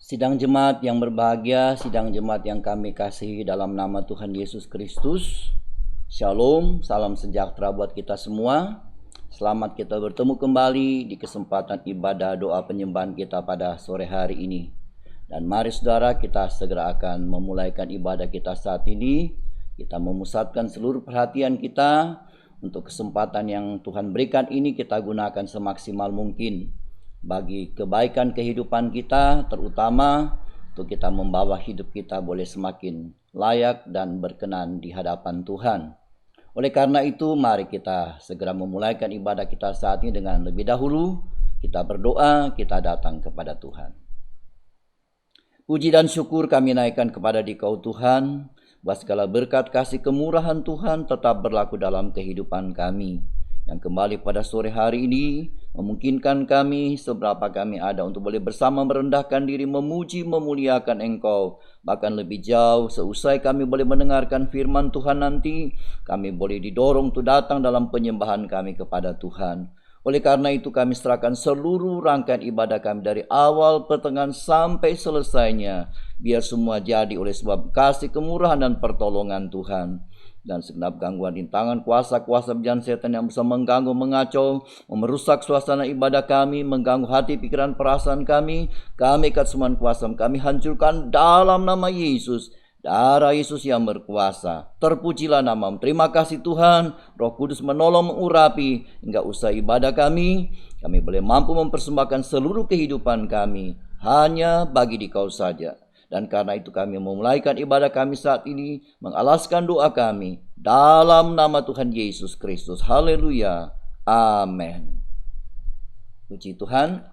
Sidang jemaat yang berbahagia, sidang jemaat yang kami kasihi dalam nama Tuhan Yesus Kristus. Shalom, salam sejahtera buat kita semua. Selamat kita bertemu kembali di kesempatan ibadah doa penyembahan kita pada sore hari ini. Dan mari saudara, kita segera akan memulaikan ibadah kita saat ini. Kita memusatkan seluruh perhatian kita untuk kesempatan yang Tuhan berikan ini kita gunakan semaksimal mungkin bagi kebaikan kehidupan kita, terutama untuk kita membawa hidup kita boleh semakin layak dan berkenan di hadapan Tuhan. Oleh karena itu, mari kita segera memulaikan ibadah kita saat ini dengan lebih dahulu kita berdoa, kita datang kepada Tuhan. Puji dan syukur kami naikkan kepada Dikau Tuhan, buat segala berkat kasih kemurahan Tuhan tetap berlaku dalam kehidupan kami, yang kembali pada sore hari ini memungkinkan kami seberapa kami ada untuk boleh bersama merendahkan diri, memuji, memuliakan Engkau. Bahkan lebih jauh, seusai kami boleh mendengarkan firman Tuhan nanti, kami boleh didorong untuk datang dalam penyembahan kami kepada Tuhan. Oleh karena itu kami serahkan seluruh rangkaian ibadah kami dari awal, pertengahan sampai selesainya, biar semua jadi oleh sebab kasih kemurahan dan pertolongan Tuhan. Dan segenap gangguan rintangan kuasa-kuasa bejana setan yang bisa mengganggu, mengacau, merusak suasana ibadah kami, mengganggu hati, pikiran, perasaan kami ikat semua kuasa, kami hancurkan dalam nama Yesus. Darah Yesus yang berkuasa. Terpujilah nama-Mu. Terima kasih Tuhan. Roh Kudus menolong, mengurapi hingga usai ibadah kami boleh mampu mempersembahkan seluruh kehidupan kami hanya bagi Dikau saja. Dan karena itu kami memulaikan ibadah kami saat ini, mengalaskan doa kami dalam nama Tuhan Yesus Kristus. Haleluya. Amin. Puji Tuhan.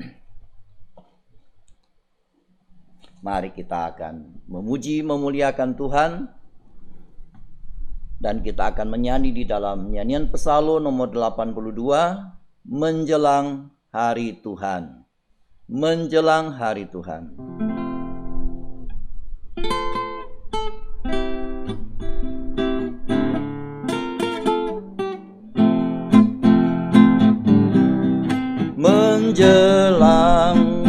Mari kita akan memuji, memuliakan Tuhan. Dan kita akan menyanyi di dalam nyanyian Psalm nomor 82, Menjelang Hari Tuhan. Menjelang Hari Tuhan. Menjelang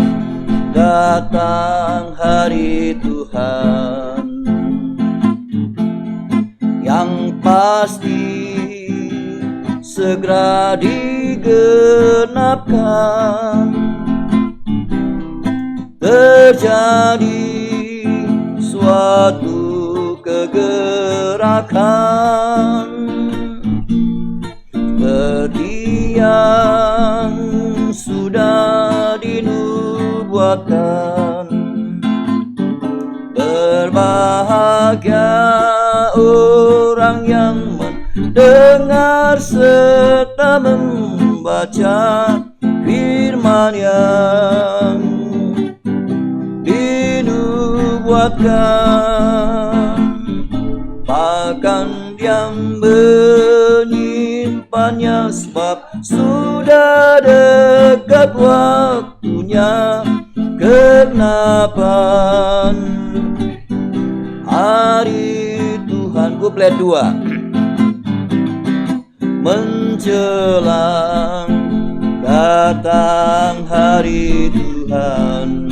datang hari Tuhan, yang pasti segera digenapkan, terjadi suatu kegerakan seperti yang sudah dinubuatkan. Berbahagia orang yang mendengar serta membaca firman yang dinubuatkan, bahkan dia menyimpannya sebab sudah dekat waktunya kegenapan hari Tuhan. Kuplet 2. Menjelang datang hari Tuhan,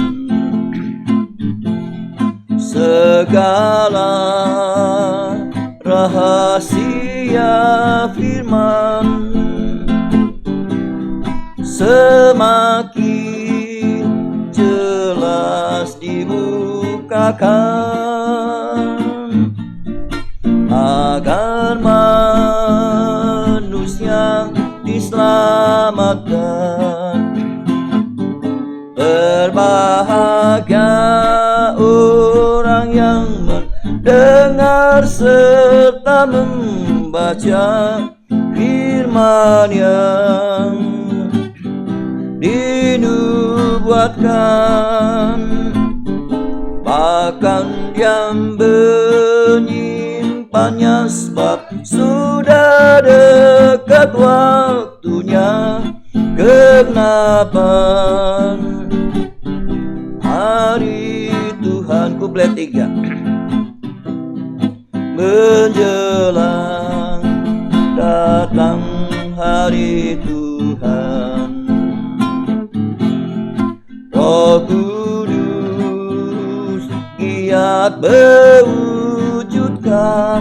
segala rahasia firman semakin jelas dibukakan, agar manusia diselamatkan. Berbahagia orang yang mendengar serta membaca firman yang dinubuatkan, bahkan dia menyimpannya sebab sudah dekat waktunya kegenapan hari Tuhan. Kuplet 3. Menjelang datang hari Tuhan, Roh Kudus dapat mewujudkan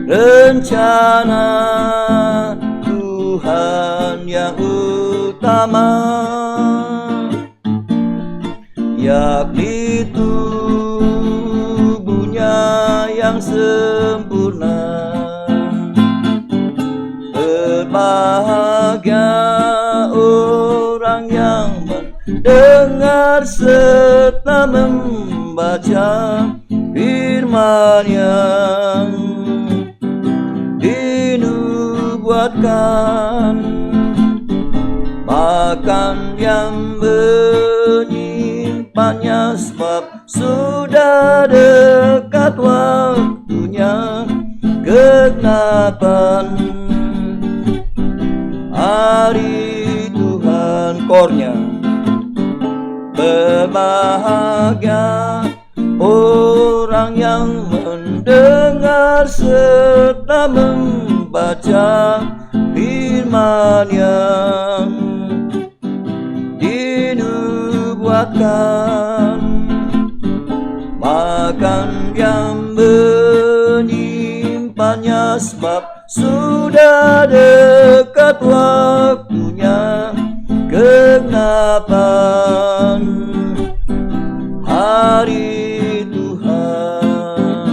rencana Tuhan yang utama, yakni tubuhnya yang sempurna. Berbahagia orang yang mendengar serta membaca firman yang dinubuatkan, makan yang menyimpannya sebab sudah dekat waktunya kegenapan hari Tuhan kornya. Berbahagia orang yang mendengar serta membaca firman yang dinubuatkan, makan yang menyimpannya sebab sudah dekat waktunya kegenapan hari Tuhan.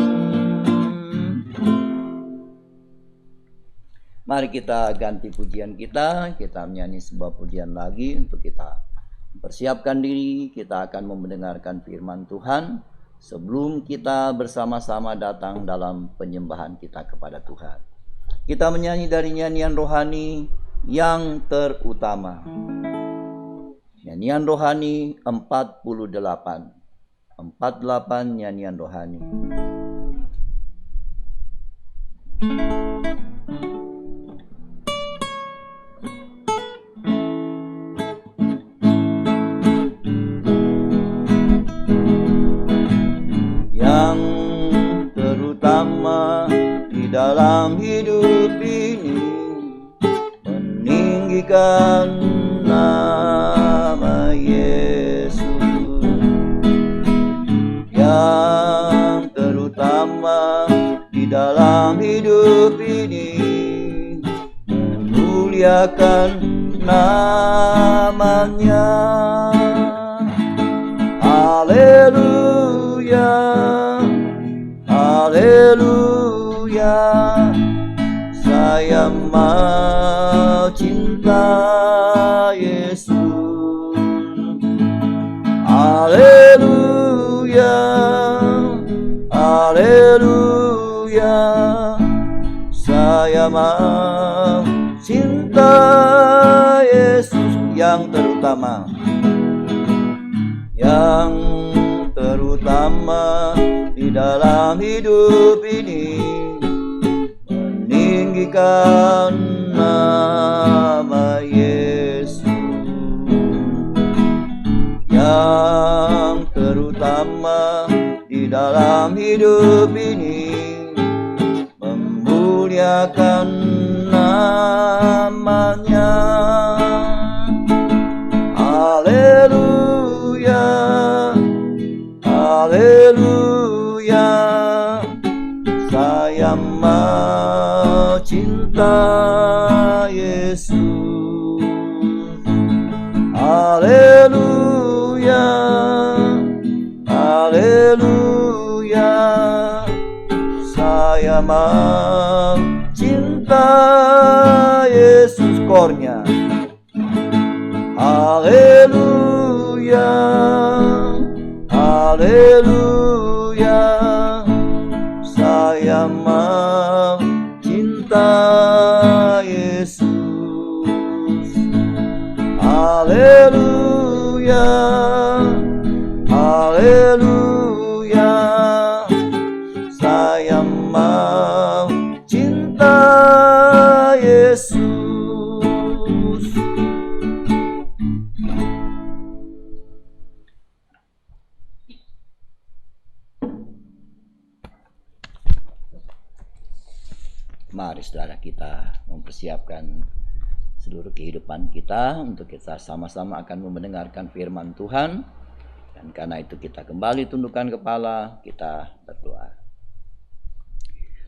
Mari kita ganti pujian kita menyanyi sebuah pujian lagi untuk kita persiapkan diri. Kita akan mendengarkan firman Tuhan sebelum kita bersama-sama datang dalam penyembahan kita kepada Tuhan. Kita menyanyi dari nyanyian rohani yang terutama. Nyanyian rohani 48 nyanyian rohani. Yang terutama di dalam hidup ini, meninggikan nama Yesus. Yang terutama di dalam hidup ini, memuliakan namanya. Haleluya, haleluya, saya mau cinta Yesus. Haleluya, haleluya, saya mau cinta Yesus. Yang terutama, yang terutama di dalam hidup ini, meninggikan nama Yesus. Yang terutama di dalam hidup ini, memuliakan namanya. Haleluya, haleluya, saya mau cinta Yesus. Haleluya, haleluya, saya mau cinta Yesus kornya. Haleluya, haleluya, saya mau cinta Yesus. Haleluya, haleluya, saya mau cinta Yesus. Mari saudara kita mempersiapkan seluruh kehidupan kita untuk kita sama-sama akan mendengarkan firman Tuhan. Dan karena itu kita kembali tundukkan kepala, kita berdoa.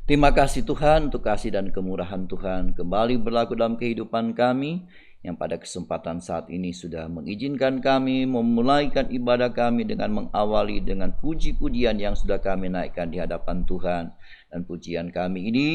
Terima kasih Tuhan untuk kasih dan kemurahan Tuhan kembali berlaku dalam kehidupan kami, yang pada kesempatan saat ini sudah mengizinkan kami memulaikan ibadah kami dengan mengawali dengan puji-pujian yang sudah kami naikkan di hadapan Tuhan. Dan pujian kami ini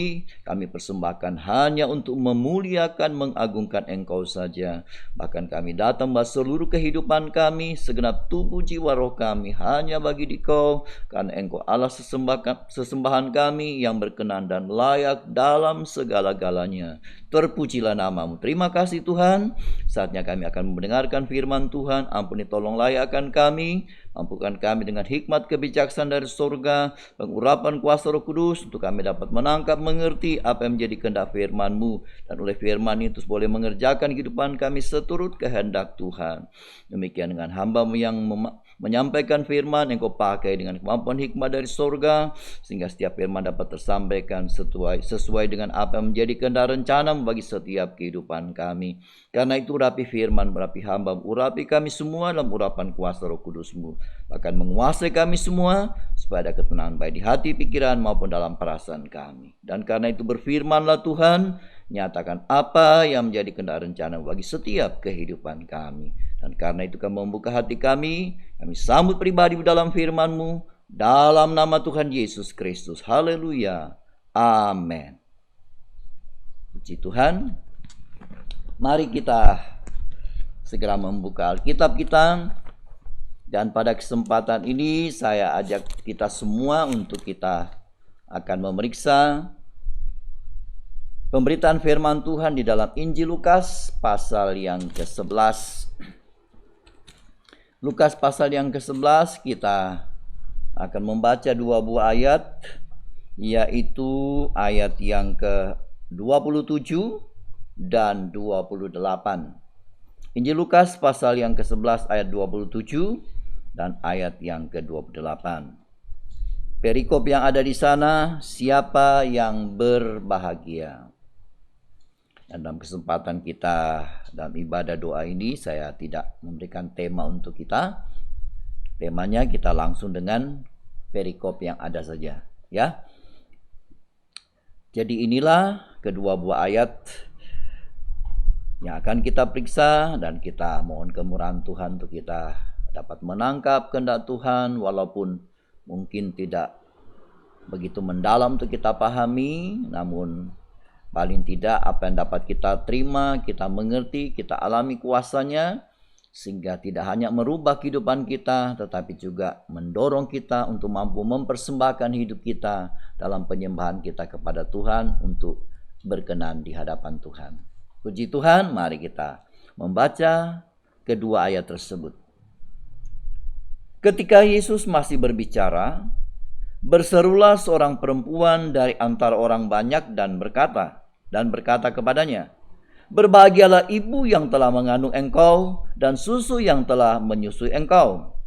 kami persembahkan hanya untuk memuliakan, mengagungkan Engkau saja. Bahkan kami datang bahwa seluruh kehidupan kami, segenap tubuh jiwa roh kami hanya bagi Dikau, karena Engkau Allah sesembahan kami yang berkenan dan layak dalam segala-galanya. Terpujilah nama-Mu. Terima kasih Tuhan. Saatnya kami akan mendengarkan firman Tuhan. Ampuni tolong layakkan kami. Mampukan kami dengan hikmat kebijaksanaan dari surga, pengurapan kuasa Roh Kudus, untuk kami dapat menangkap, mengerti apa yang menjadi kehendak firman-Mu. Dan oleh firman itu boleh mengerjakan kehidupan kami seturut kehendak Tuhan. Demikian dengan hamba-Mu yang menyampaikan firman, Engkau pakai dengan kemampuan hikmat dari surga, sehingga setiap firman dapat tersampaikan sesuai dengan apa yang menjadi kehendak rencana-Mu bagi setiap kehidupan kami. Karena itu urapi firman, urapi hamba, urapi kami semua dalam urapan kuasa Roh Kudus-Mu. Bahkan menguasai kami semua, supaya ada ketenangan baik di hati, pikiran maupun dalam perasaan kami. Dan karena itu berfirmanlah Tuhan, nyatakan apa yang menjadi kehendak rencana bagi setiap kehidupan kami. Dan karena itu kami membuka hati kami sambut pribadi dalam firman-Mu, dalam nama Tuhan Yesus Kristus. Haleluya. Amin. Puji Tuhan. Mari kita segera membuka Alkitab kita. Dan pada kesempatan ini saya ajak kita semua untuk kita akan memeriksa pemberitaan firman Tuhan di dalam Injil Lukas pasal yang ke-11. Lukas pasal yang ke-11 kita akan membaca dua buah ayat, yaitu ayat yang ke-27 dan 28. Injil Lukas pasal yang ke-11 ayat 27 dan ayat yang ke-28. Perikop yang ada di sana, siapa yang berbahagia. Dan dalam kesempatan kita dalam ibadah doa ini, saya tidak memberikan tema untuk kita. Temanya kita langsung dengan perikop yang ada saja, ya. Jadi inilah kedua buah ayat yang akan kita periksa, dan kita mohon kemurahan Tuhan untuk kita dapat menangkap kehendak Tuhan, walaupun mungkin tidak begitu mendalam untuk kita pahami, namun paling tidak apa yang dapat kita terima, kita mengerti, kita alami kuasanya, sehingga tidak hanya merubah kehidupan kita, tetapi juga mendorong kita untuk mampu mempersembahkan hidup kita dalam penyembahan kita kepada Tuhan untuk berkenan di hadapan Tuhan. Puji Tuhan, mari kita membaca kedua ayat tersebut. Ketika Yesus masih berbicara, berserulah seorang perempuan dari antara orang banyak dan berkata kepadanya, "Berbahagialah ibu yang telah mengandung engkau dan susu yang telah menyusui engkau."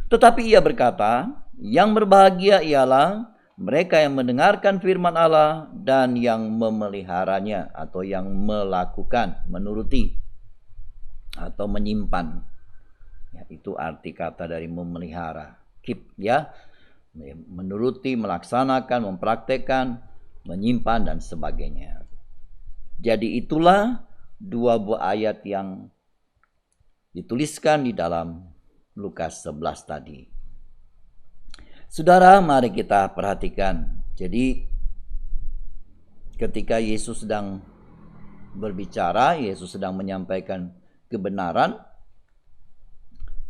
Tetapi ia berkata, "Yang berbahagia ialah mereka yang mendengarkan firman Allah dan yang memeliharanya," atau yang melakukan, menuruti, atau menyimpan. Ya, itu arti kata dari memelihara. Keep, ya. Menuruti, melaksanakan, mempraktekkan, menyimpan, dan sebagainya. Jadi itulah dua buah ayat yang dituliskan di dalam Lukas 11 tadi. Saudara, mari kita perhatikan. Jadi ketika Yesus sedang berbicara, Yesus sedang menyampaikan kebenaran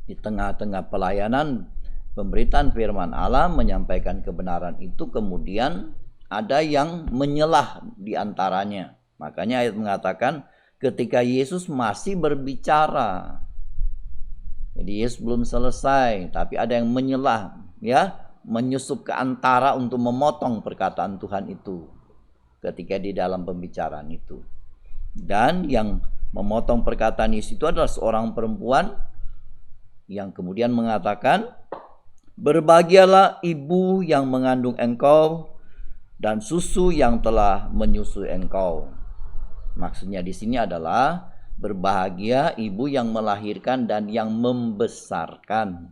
di tengah-tengah pelayanan pemberitaan firman Allah, menyampaikan kebenaran itu, kemudian ada yang menyelah di antaranya. Makanya ayat mengatakan ketika Yesus masih berbicara. Jadi Yesus belum selesai, tapi ada yang menyelah, ya, menyusup ke antara untuk memotong perkataan Tuhan itu ketika di dalam pembicaraan itu. Dan yang memotong perkataan Yesus itu adalah seorang perempuan yang kemudian mengatakan, "Berbahagialah ibu yang mengandung engkau dan susu yang telah menyusui engkau." Maksudnya di sini adalah Berbahagia ibu yang melahirkan dan yang membesarkan.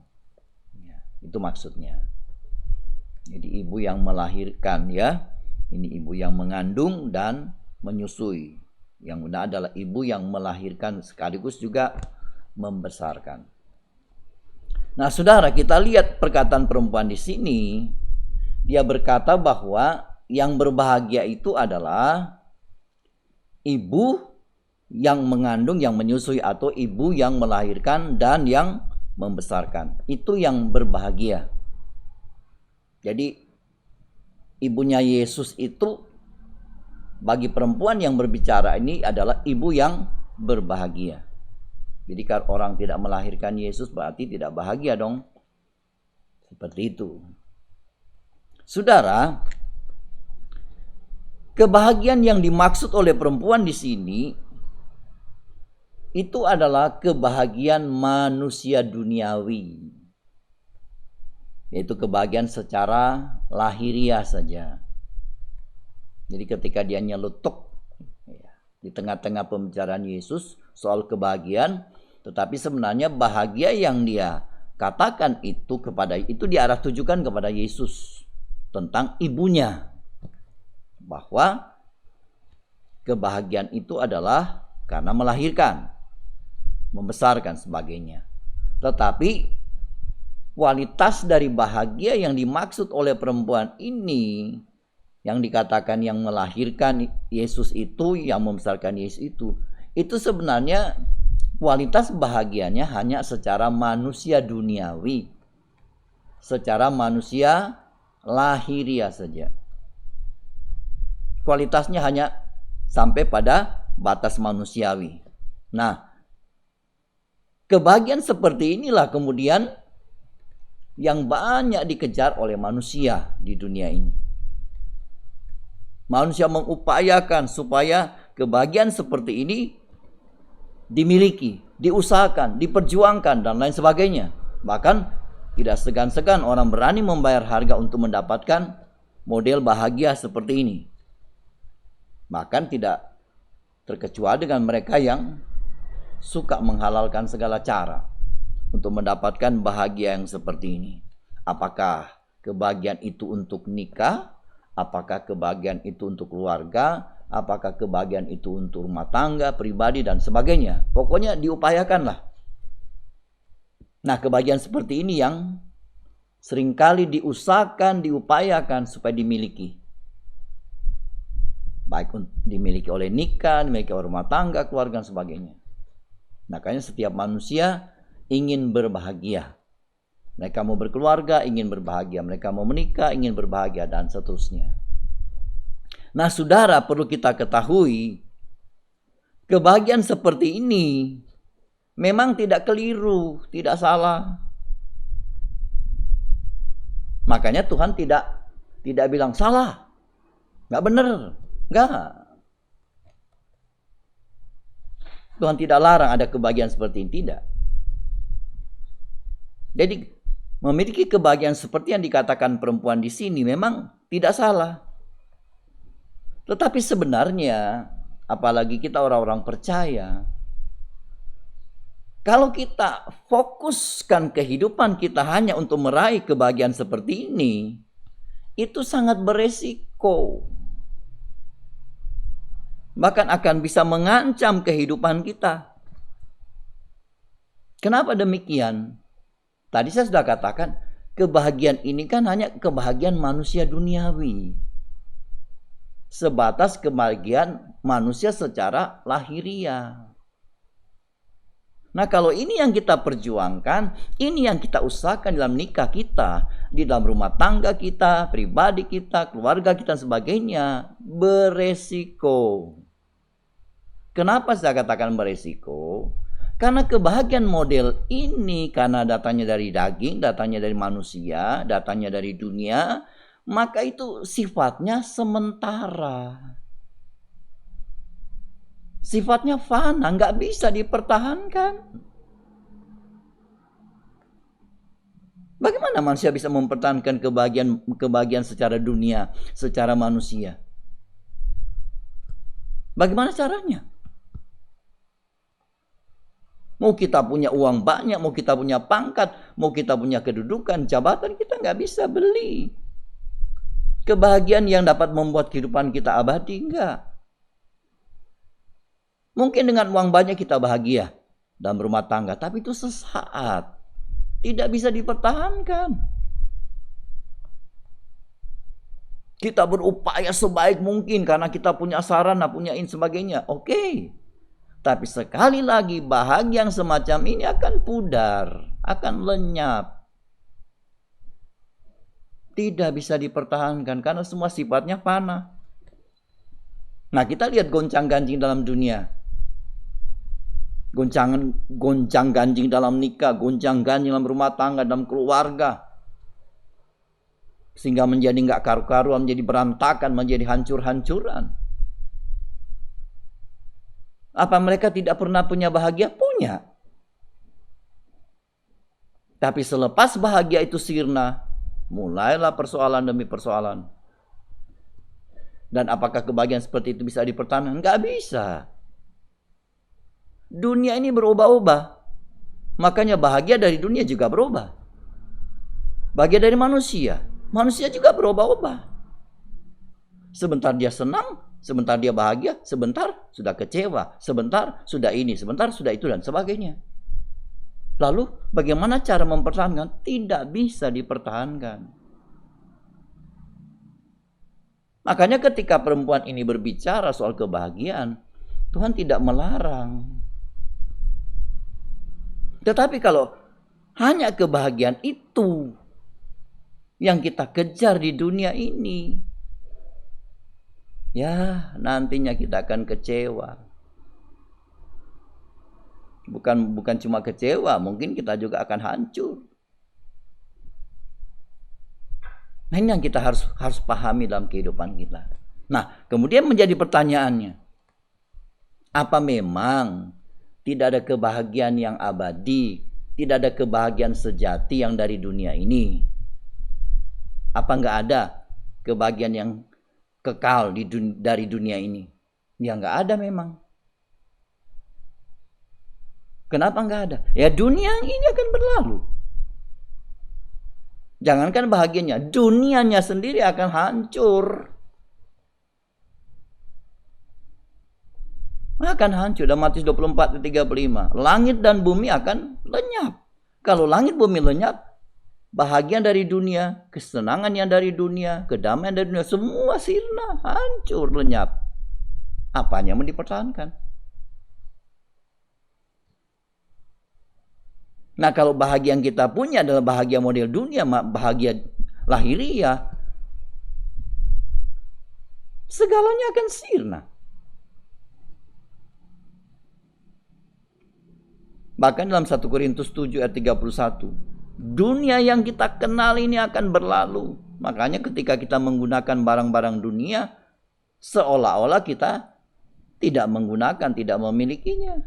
Ya, itu maksudnya. Jadi ibu yang melahirkan ya. Ini ibu yang mengandung dan menyusui. Yang benar adalah ibu yang melahirkan sekaligus juga membesarkan. Nah, saudara, kita lihat perkataan perempuan di sini. Dia berkata bahwa yang berbahagia itu adalah ibu yang mengandung, yang menyusui, atau ibu yang melahirkan dan yang membesarkan. Itu yang berbahagia. Jadi ibunya Yesus itu bagi perempuan yang berbicara ini adalah ibu yang berbahagia. Jadi kalau orang tidak melahirkan Yesus berarti tidak bahagia dong. Seperti itu. Saudara, kebahagiaan yang dimaksud oleh perempuan di sini itu adalah kebahagiaan manusia duniawi. Yaitu kebahagiaan secara lahiriah saja. Jadi ketika dia nyeletuk di tengah-tengah pembicaraan Yesus soal kebahagiaan, tetapi sebenarnya bahagia yang dia katakan itu diarah tujukan kepada Yesus tentang ibunya. Bahwa kebahagiaan itu adalah karena melahirkan, membesarkan sebagainya. Tetapi kualitas dari bahagia yang dimaksud oleh perempuan ini, yang dikatakan yang melahirkan Yesus itu, yang membesarkan Yesus itu sebenarnya kualitas bahagianya hanya secara manusia duniawi, secara manusia lahiriah saja. Kualitasnya hanya sampai pada batas manusiawi. Nah, kebahagiaan seperti inilah kemudian yang banyak dikejar oleh manusia di dunia ini. Manusia mengupayakan supaya kebahagiaan seperti ini dimiliki, diusahakan, diperjuangkan, dan lain sebagainya. Bahkan tidak segan-segan orang berani membayar harga untuk mendapatkan model bahagia seperti ini. Bahkan tidak terkecuali dengan mereka yang suka menghalalkan segala cara untuk mendapatkan bahagia yang seperti ini. Apakah kebahagiaan itu untuk nikah? Apakah kebahagiaan itu untuk keluarga? Apakah kebahagiaan itu untuk rumah tangga, pribadi, dan sebagainya? Pokoknya diupayakanlah. Nah, kebahagiaan seperti ini yang seringkali diusahakan, diupayakan supaya dimiliki. Baik dimiliki oleh nikah, dimiliki oleh rumah tangga, keluarga, dan sebagainya. Makanya setiap manusia ingin berbahagia. Mereka mau berkeluarga, ingin berbahagia. Mereka mau menikah, ingin berbahagia, dan seterusnya. Nah, saudara, perlu kita ketahui, kebahagiaan seperti ini memang tidak keliru, tidak salah. Makanya Tuhan tidak bilang salah, nggak benar, nggak. Tuhan tidak larang ada kebahagiaan seperti ini, tidak. Jadi memiliki kebahagiaan seperti yang dikatakan perempuan di sini memang tidak salah. Tetapi sebenarnya, apalagi kita orang-orang percaya, kalau kita fokuskan kehidupan kita hanya untuk meraih kebahagiaan seperti ini, itu sangat beresiko. Bahkan akan bisa mengancam kehidupan kita. Kenapa demikian? Tadi saya sudah katakan, kebahagiaan ini kan hanya kebahagiaan manusia duniawi. Sebatas kebahagiaan manusia secara lahiriah. Nah, kalau ini yang kita perjuangkan, ini yang kita usahakan dalam nikah kita, di dalam rumah tangga kita, pribadi kita, keluarga kita, dan sebagainya, beresiko. Kenapa saya katakan beresiko? Karena kebahagiaan model ini, karena datanya dari daging, datanya dari manusia, datanya dari dunia, maka itu sifatnya sementara. Sifatnya fana, nggak bisa dipertahankan. Bagaimana manusia bisa mempertahankan kebahagiaan secara dunia, secara manusia? Bagaimana caranya? Mau kita punya uang banyak, mau kita punya pangkat, mau kita punya kedudukan, jabatan, kita nggak bisa beli kebahagiaan yang dapat membuat kehidupan kita abadi, enggak. Mungkin dengan uang banyak kita bahagia dalam rumah tangga, tapi itu sesaat. Tidak bisa dipertahankan. Kita berupaya sebaik mungkin karena kita punya sarana, punya sebagainya. Oke. Tapi sekali lagi bahagia yang semacam ini akan pudar, akan lenyap. Tidak bisa dipertahankan karena semua sifatnya fana. Nah, kita lihat goncang-ganjing dalam dunia. Goncang-ganjing dalam nikah, goncang-ganjing dalam rumah tangga, dalam keluarga. Sehingga menjadi nggak karu-karuan, menjadi berantakan, menjadi hancur-hancuran. Apa mereka tidak pernah punya bahagia? Punya. Tapi selepas bahagia itu sirna, mulailah persoalan demi persoalan. Dan apakah kebahagiaan seperti itu bisa dipertahankan? Nggak bisa. Dunia ini berubah-ubah. Makanya bahagia dari dunia juga berubah. Bahagia dari manusia. Manusia juga berubah-ubah. Sebentar dia senang, sebentar dia bahagia, sebentar sudah kecewa, sebentar sudah ini, sebentar sudah itu, dan sebagainya. Lalu bagaimana cara mempertahankan? Tidak bisa dipertahankan. Makanya ketika perempuan ini berbicara soal kebahagiaan, Tuhan tidak melarang. Tetapi kalau hanya kebahagiaan itu yang kita kejar di dunia ini, ya nantinya kita akan kecewa. Bukan cuma kecewa, mungkin kita juga akan hancur. Nah, ini yang kita harus pahami dalam kehidupan kita. Nah, kemudian menjadi pertanyaannya, apa memang tidak ada kebahagiaan yang abadi, tidak ada kebahagiaan sejati yang dari dunia ini? Apa nggak ada kebahagiaan yang kekal dari dunia ini? Ya nggak ada memang. Kenapa nggak ada? Ya dunia ini akan berlalu. Jangankan bahagianya, dunianya sendiri akan hancur. Akan hancur. Dalam Matius 24:35. Langit dan bumi akan lenyap. Kalau langit bumi lenyap, bahagia dari dunia, kesenangan yang dari dunia, kedamaian dari dunia, semua sirna, hancur, lenyap. Apanya yang dipertahankan? Nah, kalau bahagia yang kita punya adalah bahagia model dunia, bahagia lahiriah, segalanya akan sirna. Bahkan dalam 1 Korintus 7 ayat 31, dunia yang kita kenal ini akan berlalu. Makanya ketika kita menggunakan barang-barang dunia, seolah-olah kita tidak menggunakan, tidak memilikinya.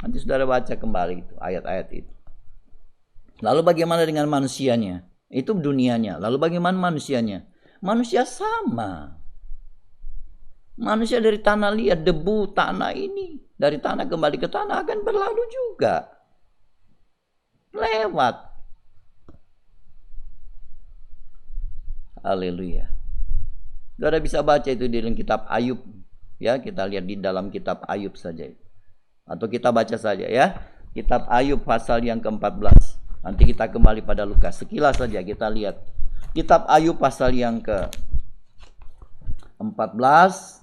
Nanti saudara baca kembali itu, ayat-ayat itu. Lalu bagaimana dengan manusianya? Itu dunianya. Lalu bagaimana manusianya? Manusia sama. Manusia dari tanah liat, debu tanah ini, dari tanah kembali ke tanah akan berlalu juga. Lewat. Haleluya. Saudara bisa baca itu di dalam kitab Ayub. Ya, kita lihat di dalam kitab Ayub saja. Atau kita baca saja ya. Kitab Ayub pasal yang ke-14. Nanti kita kembali pada Lukas. Sekilas saja kita lihat. Kitab Ayub pasal yang ke-14.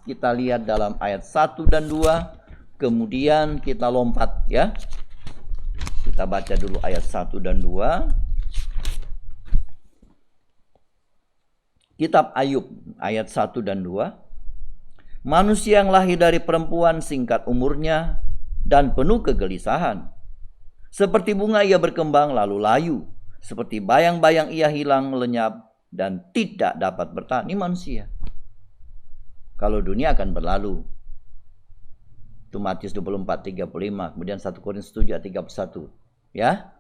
Kita lihat dalam ayat 1 dan 2. Kemudian kita lompat ya. Kita baca dulu ayat 1 dan 2. Kitab Ayub ayat 1 dan 2. Manusia yang lahir dari perempuan singkat umurnya dan penuh kegelisahan. Seperti bunga ia berkembang lalu layu. Seperti bayang-bayang ia hilang, lenyap, dan tidak dapat bertahan. Ini manusia. Kalau dunia akan berlalu. Itu Matius 24:35. Kemudian 1 Korintus 7 ayat 31. Ya.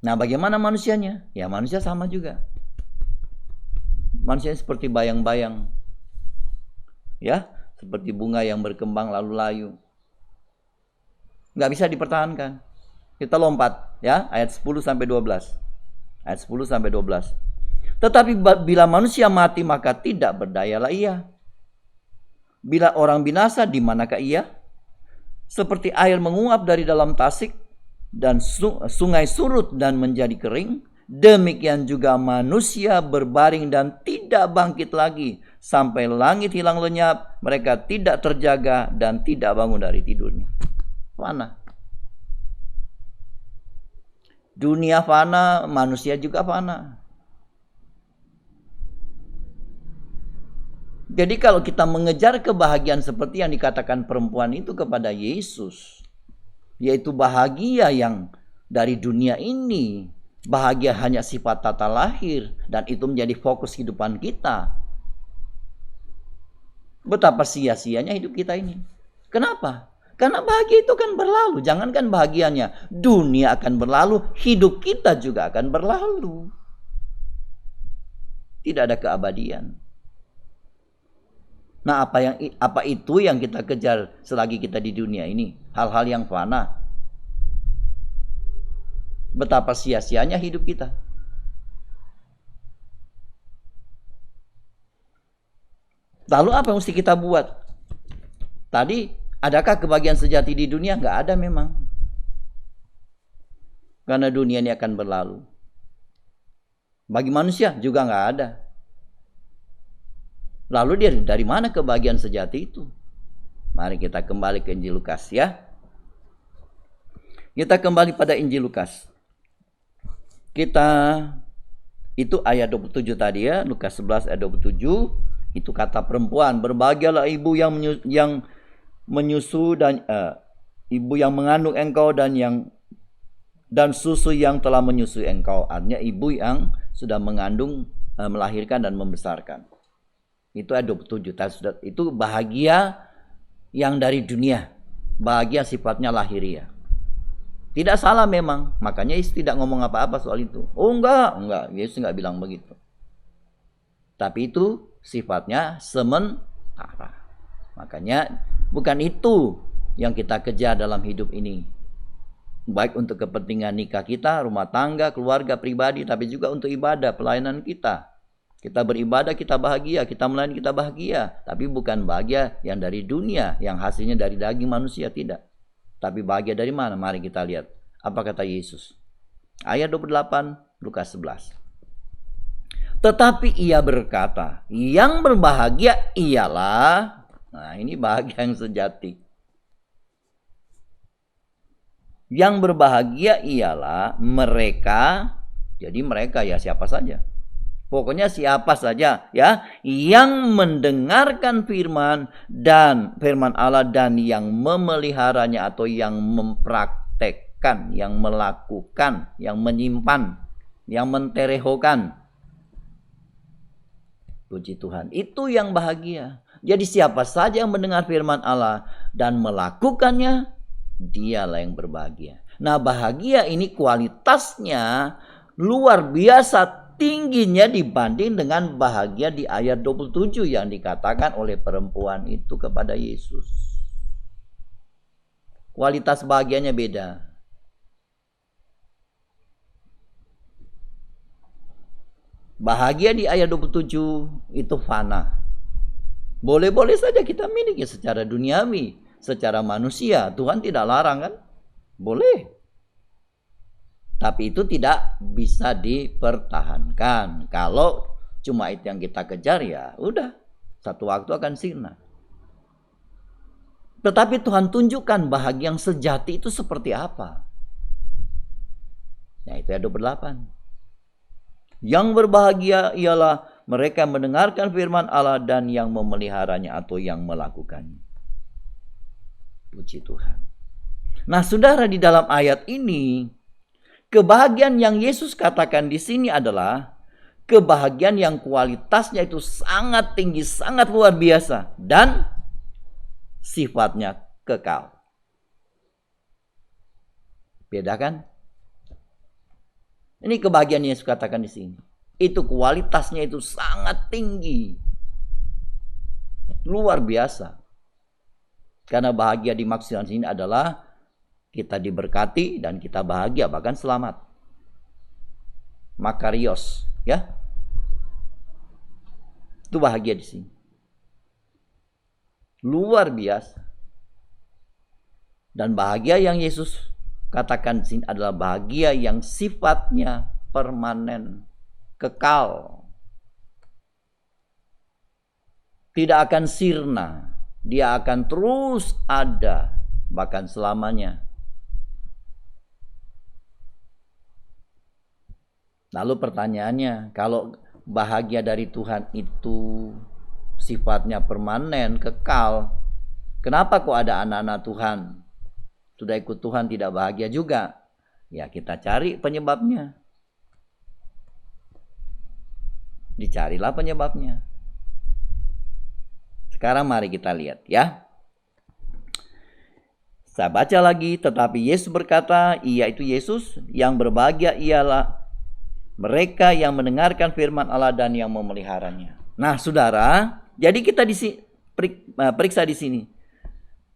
Nah, bagaimana manusianya? Ya, manusia sama juga. Manusia seperti bayang-bayang. Ya. seperti bunga yang berkembang lalu layu. Nggak bisa dipertahankan. Kita lompat ya, ayat 10 sampai 12. Ayat 10 sampai 12. Tetapi bila manusia mati maka tidak berdayalah ia. Bila orang binasa di manakah ia? Seperti air menguap dari dalam tasik dan sungai surut dan menjadi kering, demikian juga manusia berbaring dan tidak bangkit lagi sampai langit hilang lenyap, mereka tidak terjaga dan tidak bangun dari tidurnya. Fana. Dunia fana, manusia juga fana. Jadi kalau kita mengejar kebahagiaan seperti yang dikatakan perempuan itu kepada Yesus, yaitu bahagia yang dari dunia ini, bahagia hanya sifat tata lahir, dan itu menjadi fokus kehidupan kita, betapa sia-sianya hidup kita ini. Kenapa? Karena bahagia itu kan berlalu. Jangankan bahagianya, dunia akan berlalu, hidup kita juga akan berlalu. Tidak ada keabadian. Nah, apa itu yang kita kejar selagi kita di dunia ini? Hal-hal yang fana. Betapa sia-sianya hidup kita. Lalu apa yang mesti kita buat? Tadi, adakah kebahagiaan sejati di dunia? Nggak ada memang. Karena dunia ini akan berlalu. Bagi manusia juga nggak ada. Lalu dari mana kebahagiaan sejati itu? Mari kita kembali ke Injil Lukas ya. Kita kembali pada Injil Lukas. Itu ayat 27 tadi ya, Lukas 11 ayat 27. Itu kata perempuan, berbahagialah ibu yang menyusu dan ibu yang mengandung engkau dan susu yang telah menyusui engkau. Artinya ibu yang sudah mengandung, melahirkan dan membesarkan. Itu ayat 27. Itu bahagia yang dari dunia. Bahagia sifatnya lahiriah. Tidak salah memang. Makanya Yesus tidak ngomong apa-apa soal itu. Oh enggak. Yesus enggak bilang begitu. Tapi itu sifatnya sementara. Makanya bukan itu yang kita kejar dalam hidup ini. Baik untuk kepentingan nikah kita, rumah tangga, keluarga, pribadi, tapi juga untuk ibadah, pelayanan kita. Kita beribadah, kita bahagia. Kita melayani, kita bahagia. Tapi bukan bahagia yang dari dunia, yang hasilnya dari daging manusia, tidak. Tapi bahagia dari mana? Mari kita lihat. Apa kata Yesus? Ayat 28, Lukas 11. Tetapi ia berkata, yang berbahagia ialah, nah ini bahagia yang sejati. Yang berbahagia ialah mereka, jadi mereka ya siapa saja. Pokoknya siapa saja ya yang mendengarkan firman Allah dan yang memeliharanya atau yang mempraktekkan, yang melakukan, yang menyimpan, yang menterehokan. Puji Tuhan, itu yang bahagia. Jadi siapa saja yang mendengar firman Allah dan melakukannya, dialah yang berbahagia. Nah, bahagia ini kualitasnya luar biasa tingginya dibanding dengan bahagia di ayat 27 yang dikatakan oleh perempuan itu kepada Yesus. Kualitas bahagianya beda. Bahagia di ayat 27 itu fana. Boleh-boleh saja kita miliki secara duniawi, secara manusia. Tuhan tidak larang kan? Boleh. Tapi itu tidak bisa dipertahankan. Kalau cuma itu yang kita kejar ya udah, satu waktu akan sirna. Tetapi Tuhan tunjukkan bahagia yang sejati itu seperti apa. Nah itu ayat 28. Yang berbahagia ialah mereka mendengarkan firman Allah dan yang memeliharanya atau yang melakukannya. Puji Tuhan. Nah saudara, di dalam ayat ini kebahagiaan yang Yesus katakan di sini adalah kebahagiaan yang kualitasnya itu sangat tinggi, sangat luar biasa dan sifatnya kekal. Beda kan? Ini kebahagiaan yang Yesus katakan di sini. Itu kualitasnya itu sangat tinggi. Luar biasa. Karena bahagia dimaksudkan sini adalah kita diberkati dan kita bahagia, bahkan selamat. Makarios, ya. Itu bahagia di sini. Luar biasa. Dan bahagia yang Yesus katakan di sini adalah bahagia yang sifatnya permanen, kekal. Tidak akan sirna. Dia akan terus ada, bahkan selamanya. Lalu pertanyaannya, kalau bahagia dari Tuhan itu sifatnya permanen, kekal, kenapa kok ada anak-anak Tuhan sudah ikut Tuhan tidak bahagia juga? Ya, kita cari penyebabnya. Dicarilah penyebabnya. Sekarang mari kita lihat ya. Saya baca lagi, tetapi Yesus berkata, yaitu Yesus, yang berbahagia ialah mereka yang mendengarkan firman Allah dan yang memeliharanya. Nah, saudara, jadi kita periksa di sini.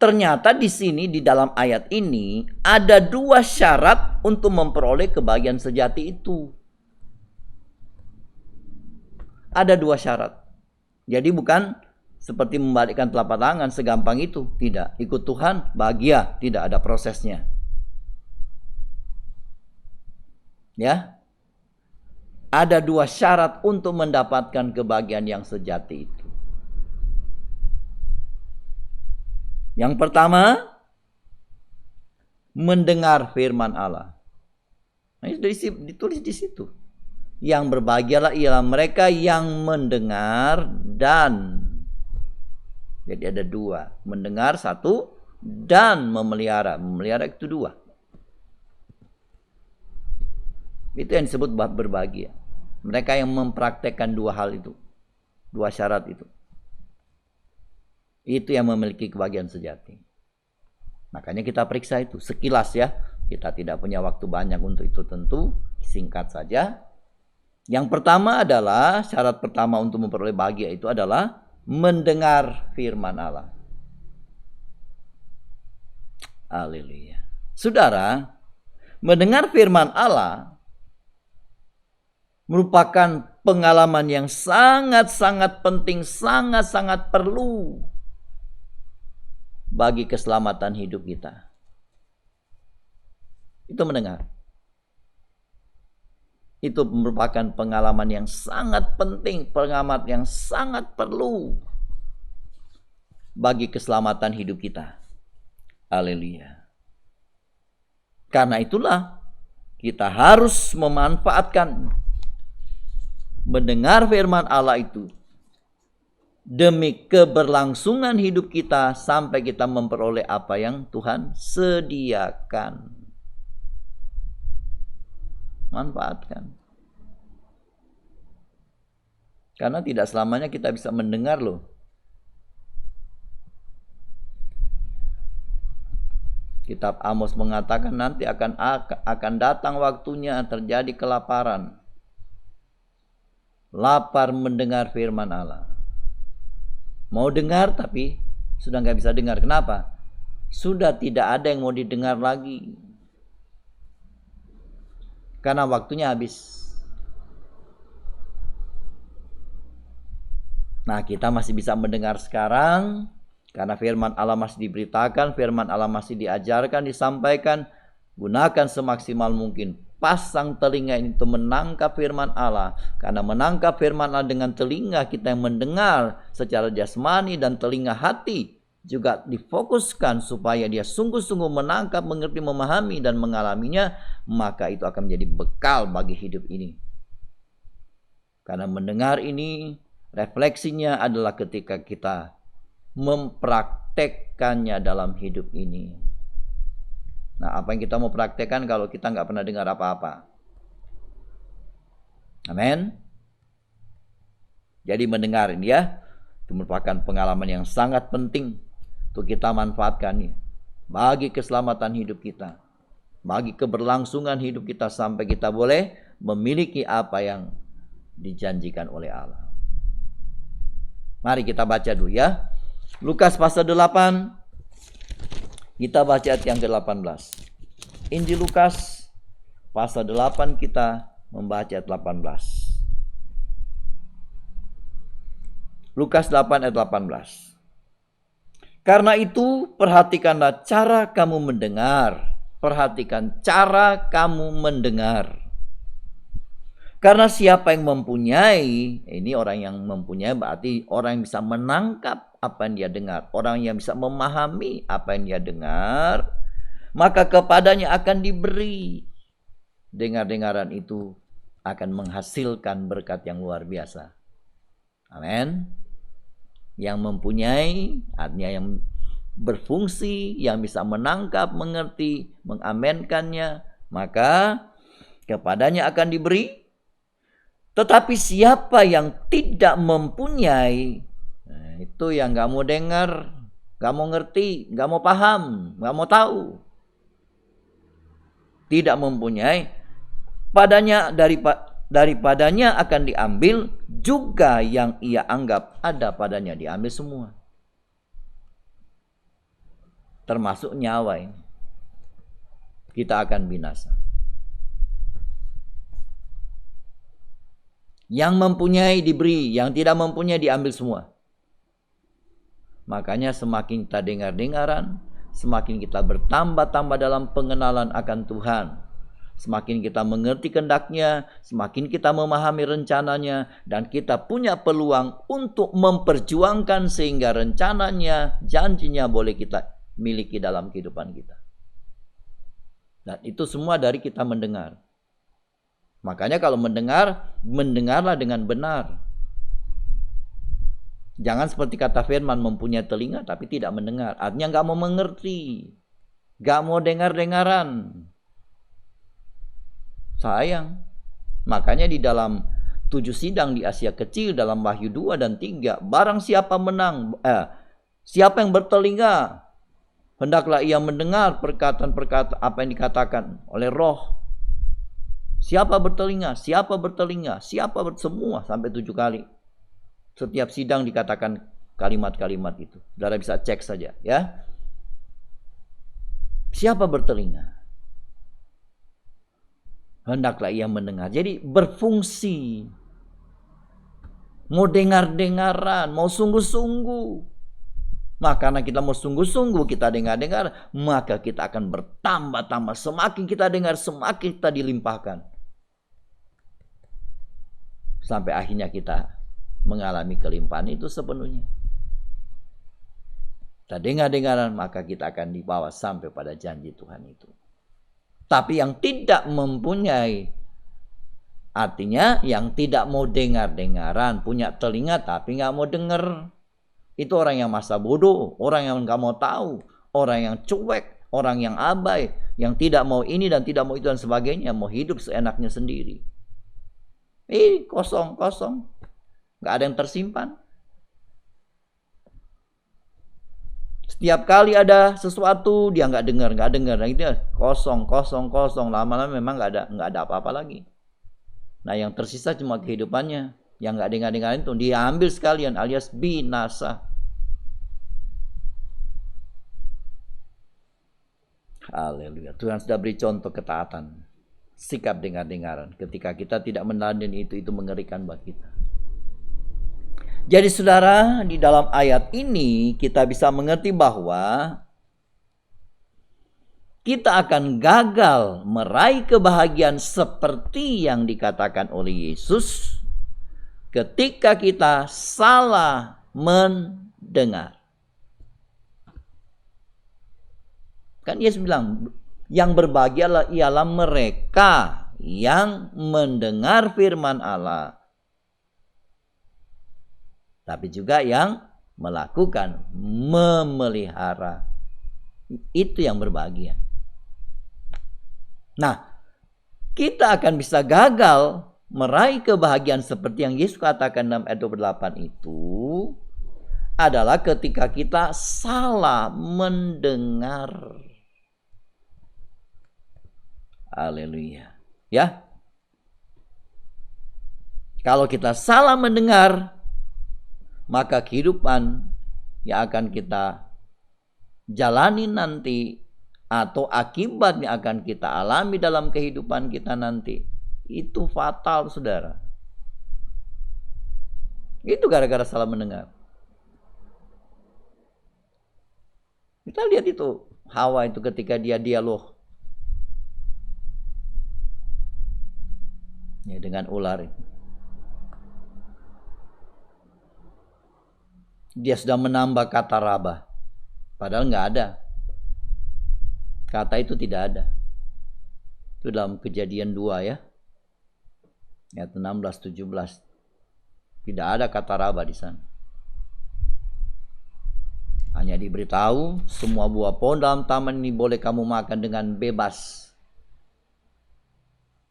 Ternyata di sini di dalam ayat ini ada 2 syarat untuk memperoleh kebahagiaan sejati itu. Ada 2 syarat. Jadi bukan seperti membalikkan telapak tangan segampang itu. Tidak. Ikut Tuhan, bahagia. Tidak ada prosesnya. Ya. Ada 2 syarat untuk mendapatkan kebahagiaan yang sejati itu. Yang pertama, mendengar firman Allah. Nah, itu ditulis di situ. Yang berbahagialah ialah mereka yang mendengar dan, jadi ada 2, mendengar 1 dan memelihara. Memelihara itu 2. Itu yang disebut berbahagia. Mereka yang mempraktekkan 2 hal itu, 2 syarat itu. Itu yang memiliki kebahagiaan sejati. Makanya kita periksa itu sekilas ya. Kita tidak punya waktu banyak untuk itu tentu, singkat saja. Yang pertama adalah, syarat pertama untuk memperoleh bahagia itu adalah mendengar firman Allah. Haleluya. Saudara, mendengar firman Allah merupakan pengalaman yang sangat-sangat penting, sangat-sangat perlu bagi keselamatan hidup kita. Itu mendengar. Itu merupakan pengalaman yang sangat penting, pengalaman yang sangat perlu bagi keselamatan hidup kita. Haleluya. Karena itulah kita harus memanfaatkan mendengar firman Allah itu demi keberlangsungan hidup kita sampai kita memperoleh apa yang Tuhan sediakan. Manfaatkan. Karena tidak selamanya kita bisa mendengar loh. Kitab Amos mengatakan nanti akan datang waktunya terjadi kelaparan. Lapar mendengar firman Allah. Mau dengar tapi sudah nggak bisa dengar. Kenapa? Sudah tidak ada yang mau didengar lagi. Karena waktunya habis. Nah, kita masih bisa mendengar sekarang. Karena firman Allah masih diberitakan, firman Allah masih diajarkan, disampaikan. Gunakan semaksimal mungkin. Pasang telinga ini untuk menangkap firman Allah. Karena menangkap firman Allah dengan telinga kita yang mendengar secara jasmani dan telinga hati juga difokuskan supaya dia sungguh-sungguh menangkap, mengerti, memahami dan mengalaminya, maka itu akan menjadi bekal bagi hidup ini. Karena mendengar ini refleksinya adalah ketika kita mempraktekkannya dalam hidup ini. Nah, apa yang kita mau praktekkan kalau kita nggak pernah dengar apa-apa? Amin. Jadi mendengar ini ya, itu merupakan pengalaman yang sangat penting untuk kita manfaatkan bagi keselamatan hidup kita, bagi keberlangsungan hidup kita sampai kita boleh memiliki apa yang dijanjikan oleh Allah. Mari kita baca dulu ya. Lukas pasal 8 Kita baca ayat yang ke-18. Injil Lukas pasal 8 kita membaca ayat 18. Lukas 8 ayat 18. Karena itu perhatikanlah cara kamu mendengar. Perhatikan cara kamu mendengar. Karena siapa yang mempunyai, ini orang yang mempunyai berarti orang yang bisa menangkap apa yang dia dengar. Orang yang bisa memahami apa yang dia dengar. Maka kepadanya akan diberi. Dengar-dengaran itu akan menghasilkan berkat yang luar biasa. Amin. Yang mempunyai, artinya yang berfungsi, yang bisa menangkap, mengerti, mengamenkannya, maka kepadanya akan diberi. Tetapi siapa yang tidak mempunyai, nah, itu yang gak mau dengar, gak mau ngerti, gak mau paham, gak mau tahu, tidak mempunyai, daripadanya akan diambil juga yang ia anggap ada padanya, diambil semua. Termasuk nyawa ini. Kita akan binasa. Yang mempunyai diberi, yang tidak mempunyai diambil semua. Makanya semakin kita dengar-dengaran, semakin kita bertambah-tambah dalam pengenalan akan Tuhan. Semakin kita mengerti kehendak-Nya, semakin kita memahami rencananya, dan kita punya peluang untuk memperjuangkan sehingga rencananya, janjinya boleh kita miliki dalam kehidupan kita. Dan itu semua dari kita mendengar. Makanya kalau mendengar, mendengarlah dengan benar. Jangan seperti kata firman, mempunyai telinga tapi tidak mendengar. Artinya gak mau mengerti, gak mau dengar-dengaran. Sayang. Makanya di dalam 7 sidang di Asia Kecil, dalam Wahyu 2 dan 3, barang siapa menang, siapa yang bertelinga, hendaklah ia mendengar perkataan-perkataan apa yang dikatakan oleh Roh. Siapa bertelinga, siapa bertelinga, semua sampai 7 kali. Setiap sidang dikatakan kalimat-kalimat itu. Saudara bisa cek saja ya. Siapa bertelinga, hendaklah ia mendengar. Jadi berfungsi. Mau dengar-dengaran, mau sungguh-sungguh. Maka karena kita mau sungguh-sungguh, kita dengar-dengar, maka kita akan bertambah-tambah. Semakin kita dengar, semakin kita dilimpahkan. Sampai akhirnya kita mengalami kelimpahan itu sepenuhnya. Kita dengar-dengaran, maka kita akan dibawa sampai pada janji Tuhan itu. Tapi yang tidak mempunyai, artinya yang tidak mau dengar-dengaran, punya telinga tapi gak mau dengar. Itu orang yang masa bodoh, orang yang gak mau tahu, orang yang cuek, orang yang abai, yang tidak mau ini dan tidak mau itu dan sebagainya, mau hidup seenaknya sendiri. Kosong, gak ada yang tersimpan. Setiap kali ada sesuatu dia gak dengar, nah itu kosong. Lama-lama memang gak ada apa-apa lagi. Nah yang tersisa cuma kehidupannya, yang gak dengar itu dia ambil sekalian alias binasa. Haleluya. Tuhan sudah beri contoh ketaatan, sikap dengar-dengaran. Ketika kita tidak meneladani itu mengerikan buat kita. Jadi saudara, di dalam ayat ini kita bisa mengerti bahwa kita akan gagal meraih kebahagiaan seperti yang dikatakan oleh Yesus ketika kita salah mendengar. Kan Yesus bilang, yang berbahagia ialah mereka yang mendengar firman Allah, tapi juga yang melakukan, memelihara. Itu yang berbahagia. Nah, kita akan bisa gagal meraih kebahagiaan seperti yang Yesus katakan dalam ayat 28 itu adalah ketika kita salah mendengar. Haleluya. Ya. Kalau kita salah mendengar, maka kehidupan yang akan kita jalani nanti atau akibatnya akan kita alami dalam kehidupan kita nanti, itu fatal, saudara. Itu gara-gara salah mendengar. Kita lihat itu Hawa itu ketika dia dialog ya dengan ular itu. Dia sudah menambah kata raba, padahal nggak ada. Kata itu tidak ada. Itu dalam Kejadian 2 ya. Ayat 16 17. Tidak ada kata raba di sana. Hanya diberitahu semua buah pohon dalam taman ini boleh kamu makan dengan bebas.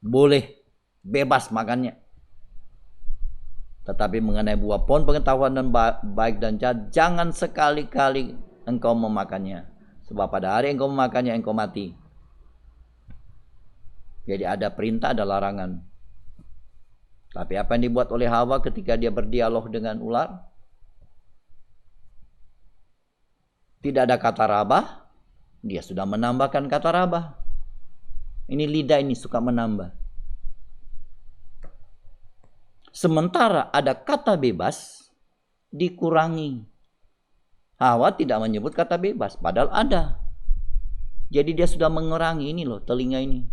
Boleh bebas makannya. Tetapi mengenai buah pohon pengetahuan dan baik dan jahat, jangan sekali-kali engkau memakannya. Sebab pada hari engkau memakannya, engkau mati. Jadi ada perintah, ada larangan. Tapi apa yang dibuat oleh Hawa ketika dia berdialog dengan ular? Tidak ada kata raba, dia sudah menambahkan kata raba. Ini lidah ini suka menambah. Sementara ada kata bebas, dikurangi. Hawa tidak menyebut kata bebas, padahal ada. Jadi dia sudah mengurangi ini loh, telinga ini.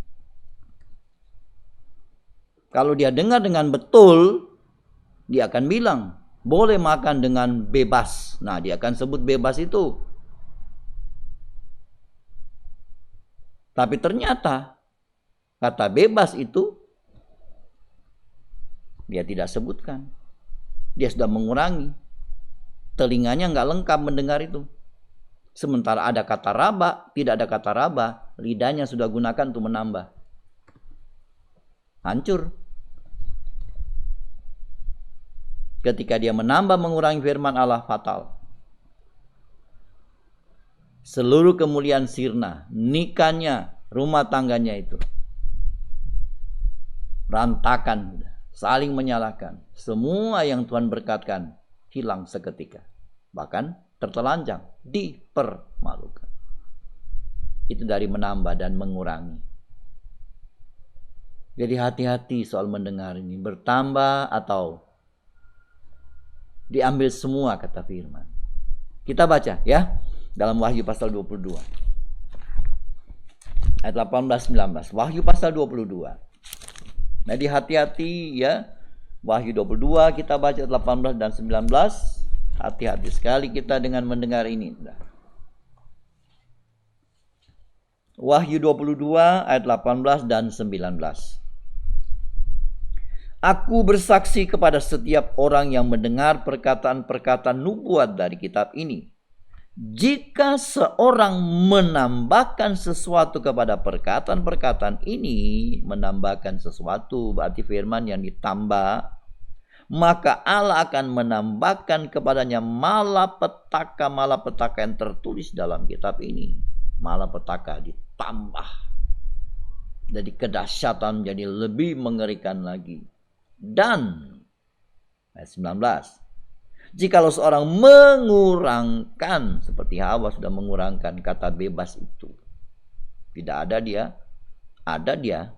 Kalau dia dengar dengan betul, dia akan bilang, boleh makan dengan bebas. Nah, dia akan sebut bebas itu. Tapi ternyata kata bebas itu dia tidak sebutkan. Dia sudah mengurangi. Telinganya nggak lengkap mendengar itu. Sementara ada kata raba, tidak ada kata raba, lidahnya sudah gunakan untuk menambah. Hancur. Ketika dia menambah mengurangi firman Allah, fatal. Seluruh kemuliaan sirna, nikahnya, rumah tangganya itu rantakan, saling menyalahkan. Semua yang Tuhan berkatkan hilang seketika. Bahkan tertelanjang, dipermalukan. Itu dari menambah dan mengurangi. Jadi hati-hati soal mendengar ini. Bertambah atau diambil semua kata firman. Kita baca ya. Dalam Wahyu pasal 22. Ayat 18-19. Wahyu pasal 22. Jadi hati-hati ya. Wahyu 22 kita baca 18 dan 19. Hati-hati sekali kita dengan mendengar ini. Wahyu 22 ayat 18 dan 19. Aku bersaksi kepada setiap orang yang mendengar perkataan-perkataan nubuat dari kitab ini. Jika seorang menambahkan sesuatu kepada perkataan-perkataan ini, menambahkan sesuatu berarti firman yang ditambah, maka Allah akan menambahkan kepadanya malapetaka yang tertulis dalam kitab ini. Malapetaka ditambah. Jadi kedahsyatan menjadi lebih mengerikan lagi. Dan ayat 19. Jikalau seorang mengurangkan, seperti Hawa sudah mengurangkan kata bebas itu. Tidak ada dia, ada dia,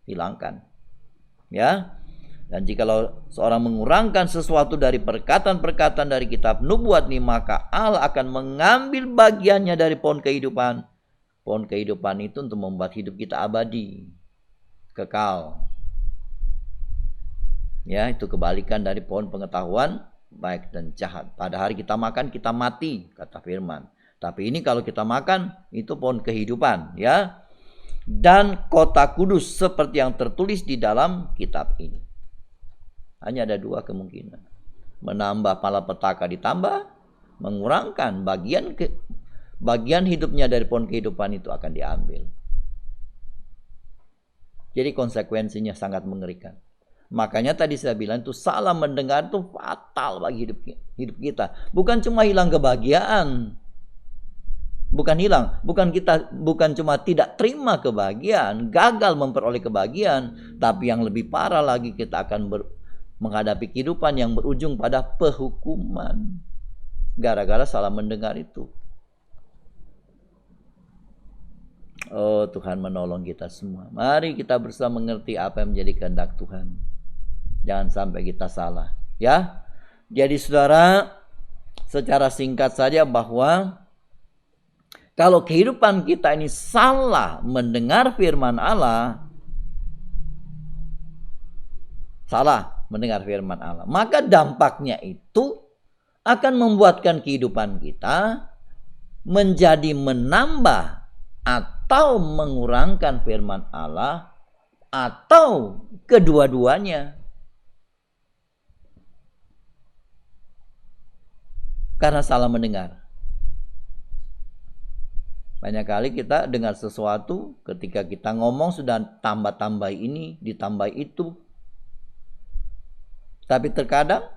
hilangkan. Ya. Dan jikalau seorang mengurangkan sesuatu dari perkataan-perkataan dari kitab nubuat ini, maka Allah akan mengambil bagiannya dari pohon kehidupan. Pohon kehidupan itu untuk membuat hidup kita abadi, kekal. Ya, itu kebalikan dari pohon pengetahuan baik dan jahat. Pada hari kita makan, kita mati, kata firman. Tapi ini kalau kita makan, itu pohon kehidupan, ya. Dan kota kudus seperti yang tertulis di dalam kitab ini. Hanya ada dua kemungkinan. Menambah malapetaka ditambah, mengurangkan bagian hidupnya dari pohon kehidupan itu akan diambil. Jadi konsekuensinya sangat mengerikan. Makanya tadi saya bilang itu salah mendengar itu fatal bagi hidup kita. Bukan cuma hilang kebahagiaan. Bukan cuma tidak terima kebahagiaan, gagal memperoleh kebahagiaan, tapi yang lebih parah lagi kita akan menghadapi kehidupan yang berujung pada penghukuman gara-gara salah mendengar itu. Oh, Tuhan menolong kita semua. Mari kita bersama mengerti apa yang menjadi kehendak Tuhan. Jangan sampai kita salah, ya. Jadi saudara, secara singkat saja bahwa kalau kehidupan kita ini salah mendengar firman Allah, maka dampaknya itu akan membuatkan kehidupan kita menjadi menambah atau mengurangkan firman Allah, atau kedua-duanya. Karena salah mendengar. Banyak kali kita dengar sesuatu, ketika kita ngomong sudah tambah-tambah ini, ditambah itu. Tapi terkadang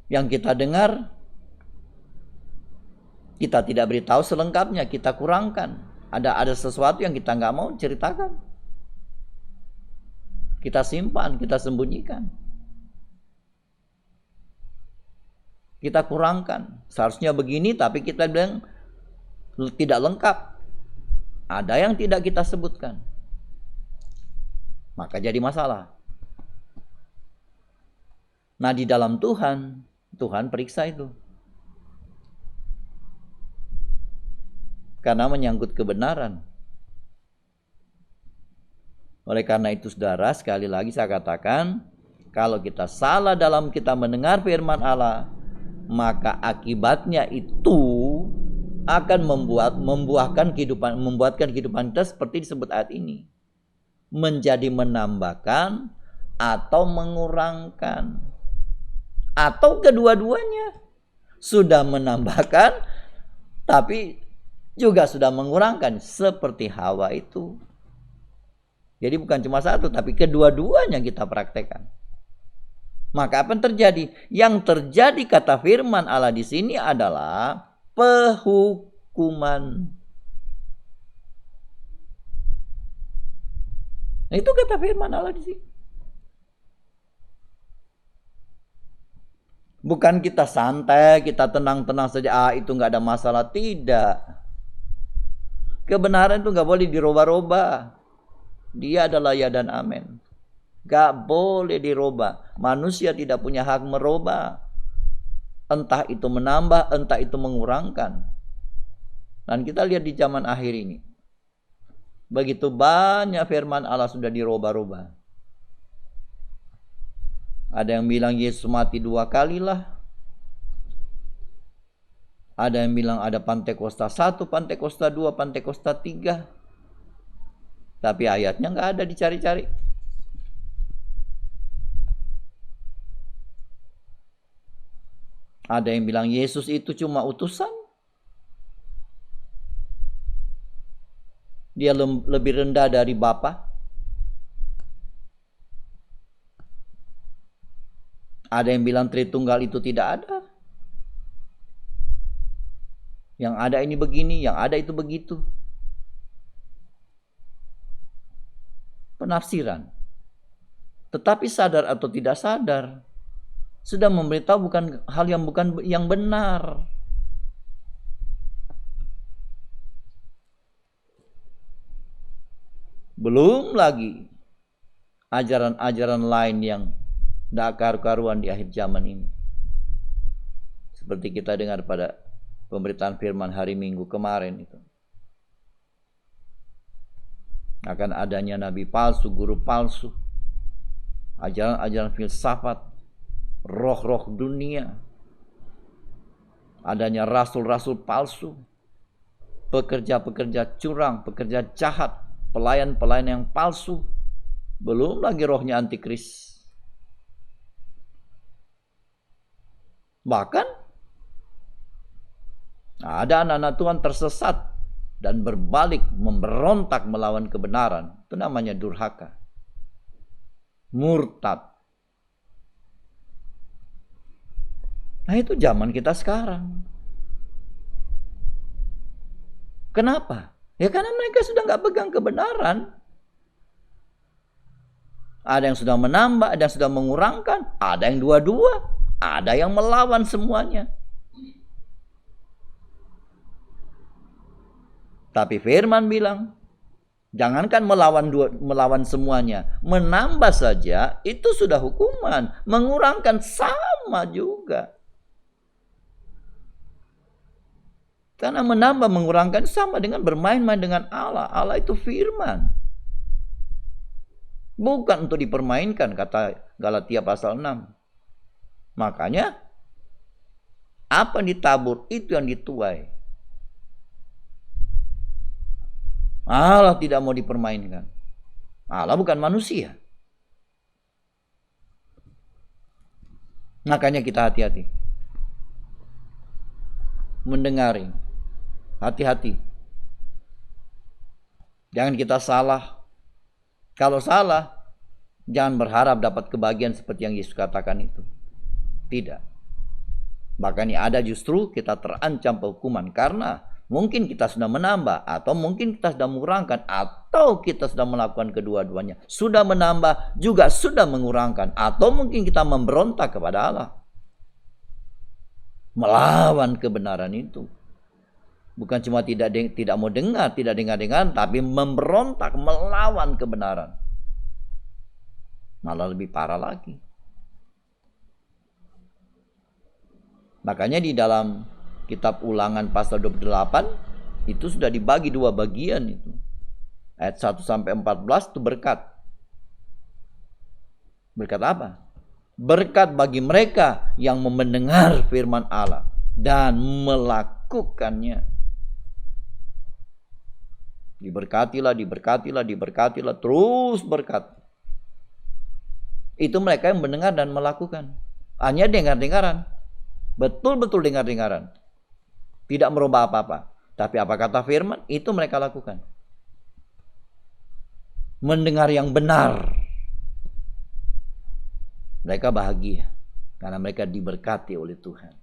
yang kita dengar, kita tidak beritahu selengkapnya, kita kurangkan. Ada sesuatu yang kita nggak mau ceritakan. Kita simpan, kita sembunyikan. Kita kurangkan. Seharusnya begini, tapi kita bilang tidak lengkap. Ada yang tidak kita sebutkan. Maka jadi masalah. Nah, di dalam Tuhan periksa itu. Karena menyangkut kebenaran. Oleh karena itu saudara, sekali lagi saya katakan, kalau kita salah dalam kita mendengar firman Allah, maka akibatnya itu akan membuatkan kehidupan kita seperti disebut ayat ini. Menjadi menambahkan atau mengurangkan. Atau kedua-duanya. Sudah menambahkan tapi juga sudah mengurangkan, seperti Hawa itu. Jadi bukan cuma satu, tapi kedua-duanya kita praktekkan. Maka apa yang terjadi? Yang terjadi kata firman Allah di sini adalah penghukuman. Nah, itu kata firman Allah di sini. Bukan kita santai, kita tenang-tenang saja, itu nggak ada masalah. Tidak. Kebenaran itu nggak boleh dirubah-rubah. Dia adalah ya dan amin. Gak boleh dirubah. Manusia tidak punya hak merubah. Entah itu menambah, entah itu mengurangkan. Dan kita lihat di zaman akhir ini. Begitu banyak firman Allah sudah dirubah-rubah. Ada yang bilang Yesus mati 2 kali lah. Ada yang bilang ada Pantekosta 1, Pantekosta 2, Pantekosta 3. Tapi ayatnya nggak ada, dicari-cari. Ada yang bilang Yesus itu cuma utusan. Dia lebih rendah dari Bapa. Ada yang bilang Tritunggal itu tidak ada. Yang ada ini begini, yang ada itu begitu. Penafsiran. Tetapi sadar atau tidak sadar, sudah memberitahu bukan hal yang benar. Belum lagi ajaran-ajaran lain yang tidak karu-karuan di akhir zaman ini. Seperti kita dengar pada pemberitaan firman hari Minggu kemarin itu. Akan adanya nabi palsu, guru palsu, ajaran-ajaran filsafat, roh-roh dunia, adanya rasul-rasul palsu, pekerja-pekerja curang, pekerja jahat, pelayan-pelayan yang palsu, belum lagi rohnya antikris. Bahkan ada anak-anak Tuhan tersesat dan berbalik memberontak melawan kebenaran. Itu namanya durhaka, murtad. Nah, itu zaman kita sekarang. Kenapa? Ya karena mereka sudah nggak pegang kebenaran. Ada yang sudah menambah, ada yang sudah mengurangkan, ada yang dua-dua, ada yang melawan semuanya. Tapi firman bilang, jangankan melawan semuanya, menambah saja itu sudah hukuman, mengurangkan sama juga. Karena menambah mengurangkan sama dengan bermain-main dengan Allah. Allah itu firman. Bukan untuk dipermainkan, kata Galatia pasal 6. Makanya apa yang ditabur itu yang dituai. Allah tidak mau dipermainkan. Allah bukan manusia. Makanya kita hati-hati mendengarin. Hati-hati. Jangan kita salah. Kalau salah, jangan berharap dapat kebahagiaan seperti yang Yesus katakan itu. Tidak. Bahkan ada justru kita terancam hukuman karena mungkin kita sudah menambah, atau mungkin kita sudah mengurangkan, atau kita sudah melakukan kedua-duanya. Sudah menambah, juga sudah mengurangkan, atau mungkin kita memberontak kepada Allah. Melawan kebenaran itu. Bukan cuma tidak mau dengar, tidak dengar-dengar, tapi memberontak, melawan kebenaran. Malah lebih parah lagi. Makanya di dalam kitab Ulangan pasal 28 itu sudah dibagi dua bagian itu. Ayat 1 sampai 14 itu berkat. Berkat apa? Berkat bagi mereka yang mendengar firman Allah dan melakukannya. Diberkatilah, diberkatilah, diberkatilah, terus berkat. Itu mereka yang mendengar dan melakukan. Hanya dengar-dengaran. Betul-betul dengar-dengaran. Tidak merubah apa-apa. Tapi apa kata firman, itu mereka lakukan. Mendengar yang benar. Mereka bahagia. Karena mereka diberkati oleh Tuhan.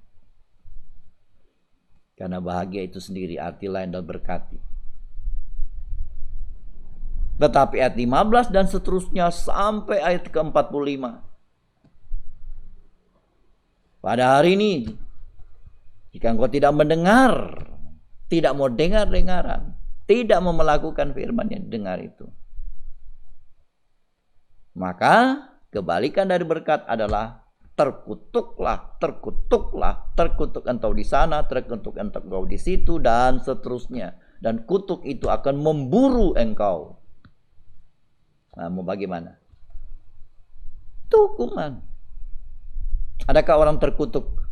Karena bahagia itu sendiri arti lain dan berkati. Tetapi ayat 15 dan seterusnya sampai ayat ke-45. Pada hari ini, jika engkau tidak mendengar, tidak mau dengar-dengaran, tidak mau melakukan firman yang dengar itu, maka kebalikan dari berkat adalah terkutuklah, terkutuklah, terkutuk engkau di sana, terkutuk engkau di situ, dan seterusnya. Dan kutuk itu akan memburu engkau. Nah, mau bagaimana? Itu hukuman. Adakah orang terkutuk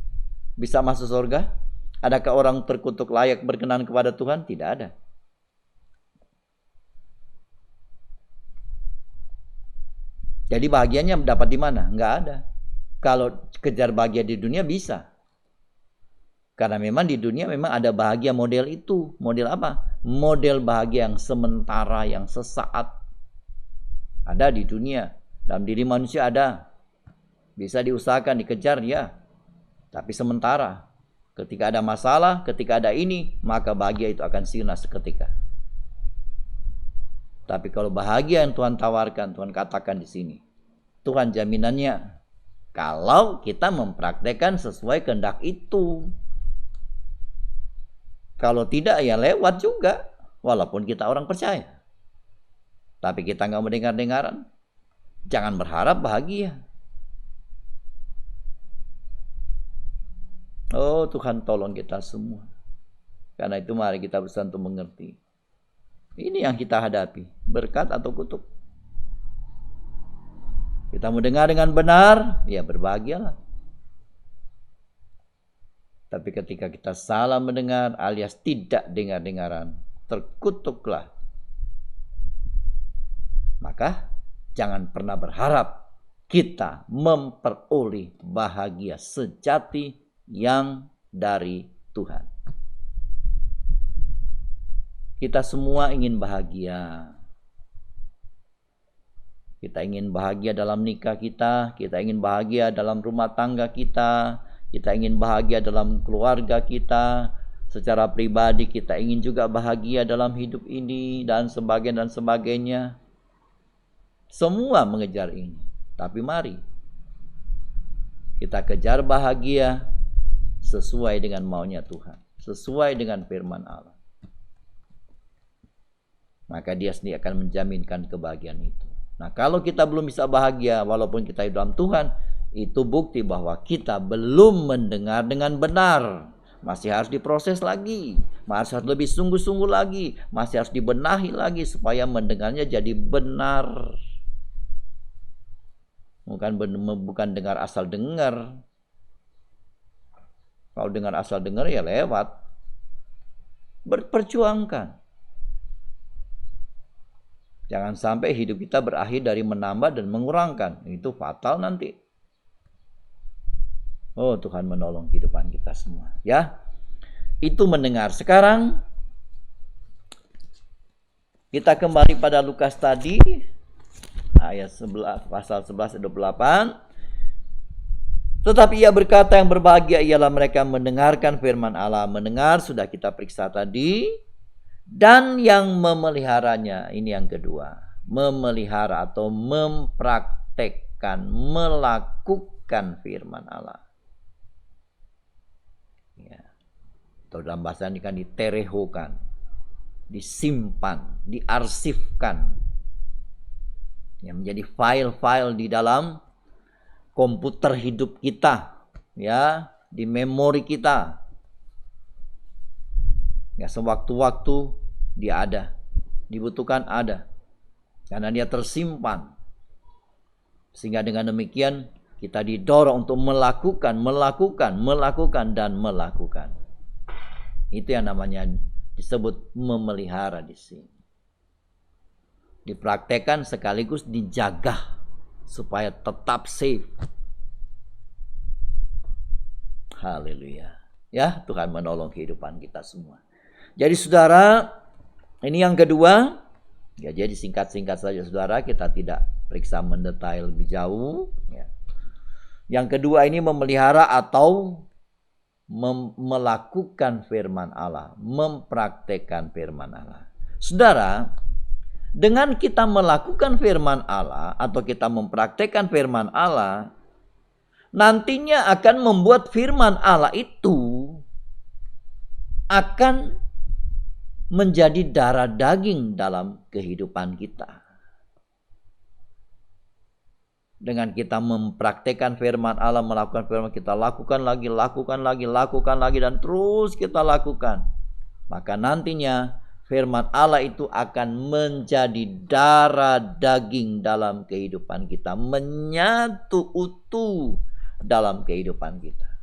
bisa masuk surga? Adakah orang terkutuk layak berkenan kepada Tuhan? Tidak ada. Jadi bahagianya dapat di mana? Enggak ada. Kalau kejar bahagia di dunia bisa. Karena memang di dunia memang ada bahagia model itu. Model apa? Model bahagia yang sementara, yang sesaat. Ada di dunia. Dalam diri manusia ada. Bisa diusahakan, dikejar ya. Tapi sementara. Ketika ada masalah, ketika ada ini, maka bahagia itu akan sirna seketika. Tapi kalau bahagia yang Tuhan tawarkan, Tuhan katakan di sini, Tuhan jaminannya kalau kita mempraktekkan sesuai kehendak itu. Kalau tidak ya lewat juga, walaupun kita orang percaya. Tapi kita nggak mendengar-dengaran, jangan berharap bahagia. Oh Tuhan tolong kita semua. Karena itu mari kita berusaha untuk mengerti. Ini yang kita hadapi, berkat atau kutuk. Kita mendengar dengan benar, ya berbahagialah. Tapi ketika kita salah mendengar alias tidak dengar-dengaran, terkutuklah. Maka jangan pernah berharap kita memperoleh bahagia sejati yang dari Tuhan. Kita semua ingin bahagia. Kita ingin bahagia dalam nikah kita ingin bahagia dalam rumah tangga kita ingin bahagia dalam keluarga kita, secara pribadi kita ingin juga bahagia dalam hidup ini dan sebagainya. Semua mengejar ini. Tapi mari kita kejar bahagia sesuai dengan maunya Tuhan, sesuai dengan firman Allah. maka dia sendiri akan menjaminkan kebahagiaan itu. Nah, kalau kita belum bisa bahagia walaupun kita hidup dalam Tuhan, itu bukti bahwa kita belum mendengar dengan benar. Masih harus diproses lagi, masih harus lebih sungguh-sungguh lagi, masih harus dibenahi lagi supaya mendengarnya jadi benar. Bukan dengar asal dengar. Kalau dengar asal dengar ya lewat. Berperjuangkan. Jangan sampai hidup kita berakhir dari menambah dan mengurangkan. Itu fatal nanti. Oh, Tuhan menolong kehidupan kita semua. Ya, itu mendengar. Sekarang kita kembali pada Lukas tadi. Ayat 11, pasal 11 ayat 28. Tetapi ia berkata, yang berbahagia ialah mereka mendengarkan firman Allah. Mendengar sudah kita periksa tadi. Dan yang memeliharanya, ini yang kedua. Memelihara atau mempraktekkan, melakukan firman Allah. Ya. Atau dalam bahasa ini kan diterehokan, disimpan, diarsipkan. Yang menjadi file-file di dalam komputer hidup kita, ya, di memori kita. Ya, sewaktu-waktu dia ada, dibutuhkan ada, karena dia tersimpan. Sehingga dengan demikian kita didorong untuk melakukan dan melakukan. Itu yang namanya disebut memelihara di sini. Dipraktekkan sekaligus dijaga supaya tetap safe. Haleluya. Ya, Tuhan menolong kehidupan kita semua. Jadi saudara, ini yang kedua. Ya, jadi singkat-singkat saja saudara, kita tidak periksa mendetail lebih jauh. Ya. Yang kedua ini memelihara atau melakukan firman Allah, mempraktekkan firman Allah. Saudara, dengan kita melakukan firman Allah atau kita mempraktekkan firman Allah, nantinya akan membuat firman Allah itu akan menjadi darah daging dalam kehidupan kita. Dengan kita mempraktekkan firman Allah, melakukan firman, kita lakukan lagi, dan terus kita lakukan. Maka nantinya firman Allah itu akan menjadi darah daging dalam kehidupan kita, menyatu utuh dalam kehidupan kita.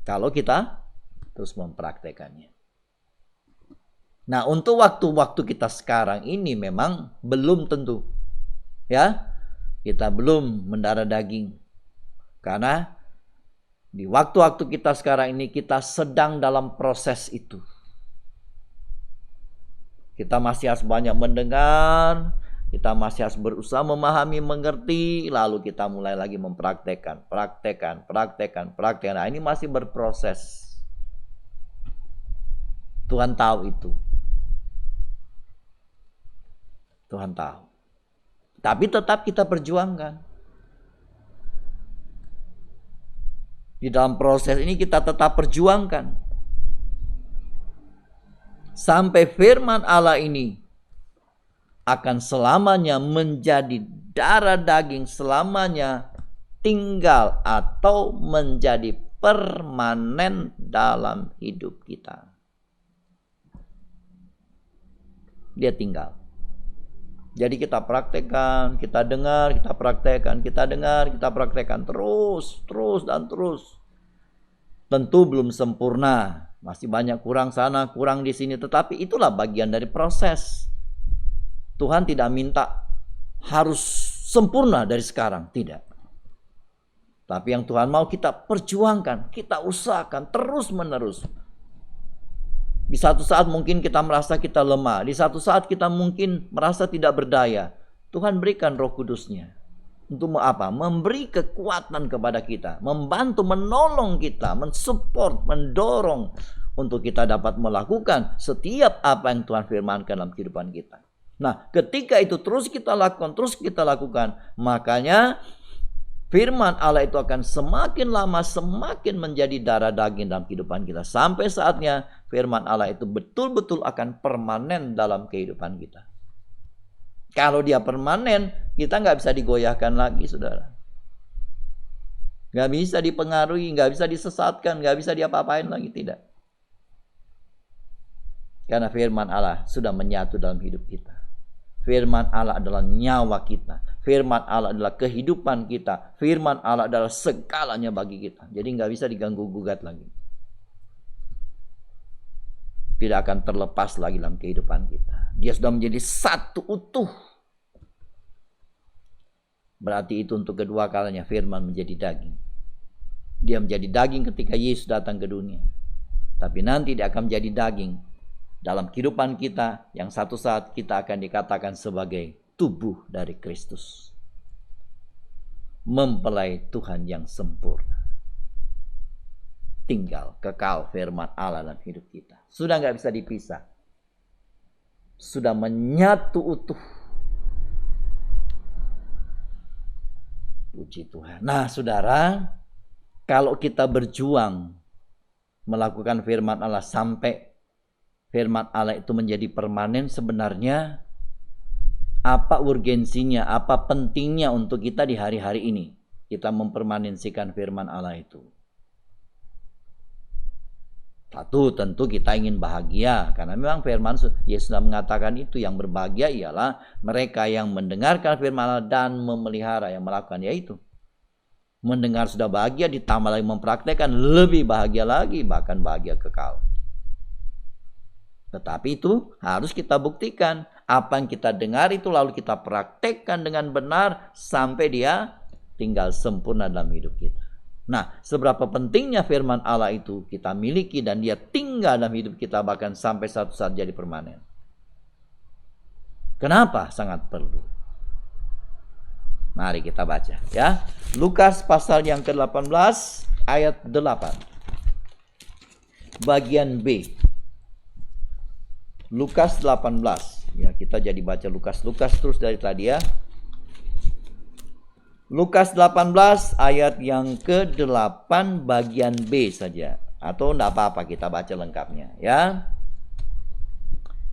Kalau kita terus mempraktekannya. Nah, untuk waktu-waktu kita sekarang ini memang belum tentu. Ya, kita belum mendarah daging. Karena di waktu-waktu kita sekarang ini kita sedang dalam proses itu. Kita masih harus banyak mendengar, kita masih harus berusaha memahami, mengerti, lalu kita mulai lagi mempraktekkan. Nah, ini masih berproses. Tuhan tahu itu. Tuhan tahu. Tapi tetap kita perjuangkan. Di dalam proses ini kita tetap perjuangkan. Sampai firman Allah ini akan selamanya menjadi darah daging, selamanya tinggal atau menjadi permanen dalam hidup kita. Dia tinggal. Jadi kita praktekkan, kita dengar, kita praktekkan, kita dengar, kita praktekkan terus. Tentu belum sempurna, masih banyak kurang sana, kurang di sini, tetapi itulah bagian dari proses. Tuhan tidak minta harus sempurna dari sekarang, tidak. Tapi yang Tuhan mau kita perjuangkan, kita usahakan terus-menerus. Di satu saat mungkin kita merasa kita lemah. Di satu saat kita mungkin merasa tidak berdaya. Tuhan berikan Roh Kudus-Nya. Untuk apa? Memberi kekuatan kepada kita. Membantu, menolong kita. Mensupport, mendorong. Untuk kita dapat melakukan setiap apa yang Tuhan firmankan dalam kehidupan kita. Nah, ketika itu terus kita lakukan. Makanya Firman Allah itu akan semakin lama semakin menjadi darah daging dalam kehidupan kita. Sampai saatnya firman Allah itu betul-betul akan permanen dalam kehidupan kita. Kalau dia permanen, kita nggak bisa digoyahkan lagi, saudara. Nggak bisa dipengaruhi, nggak bisa disesatkan, nggak bisa diapa-apain lagi, tidak. Karena firman Allah sudah menyatu dalam hidup kita. Firman Allah adalah nyawa kita. Firman Allah adalah kehidupan kita. Firman Allah adalah segalanya bagi kita. Jadi nggak bisa diganggu-gugat lagi. Tidak akan terlepas lagi dalam kehidupan kita. Dia sudah menjadi satu utuh. Berarti itu untuk kedua kalinya firman menjadi daging. Dia menjadi daging ketika Yesus datang ke dunia. Tapi nanti dia akan menjadi daging dalam kehidupan kita yang satu saat kita akan dikatakan sebagai tubuh dari Kristus. Mempelai Tuhan yang sempurna. Tinggal kekal firman Allah dalam hidup kita. Sudah nggak bisa dipisah. Sudah menyatu utuh. Puji Tuhan. Nah, saudara, kalau kita berjuang melakukan firman Allah sampai firman Allah itu menjadi permanen, sebenarnya apa urgensinya, apa pentingnya untuk kita di hari-hari ini kita mempermanensikan firman Allah itu? Satu, tentu kita ingin bahagia, karena memang firman Yesus sudah mengatakan itu, yang berbahagia ialah mereka yang mendengarkan firman Allah dan memelihara, yang melakukan, yaitu mendengar sudah bahagia, ditambah lagi mempraktekkan, lebih bahagia lagi, bahkan bahagia kekal. Tetapi itu harus kita buktikan. Apa yang kita dengar itu lalu kita praktekkan dengan benar sampai dia tinggal sempurna dalam hidup kita. Nah, seberapa pentingnya firman Allah itu kita miliki dan dia tinggal dalam hidup kita bahkan sampai satu saat jadi permanen. Kenapa sangat perlu? Mari kita baca ya. Lukas pasal yang ke-18 ayat 8. Bagian B. Lukas 18. Ya, kita jadi baca Lukas terus dari tadi ya. Lukas 18 ayat yang ke-8 bagian B saja. Atau enggak apa-apa kita baca lengkapnya ya.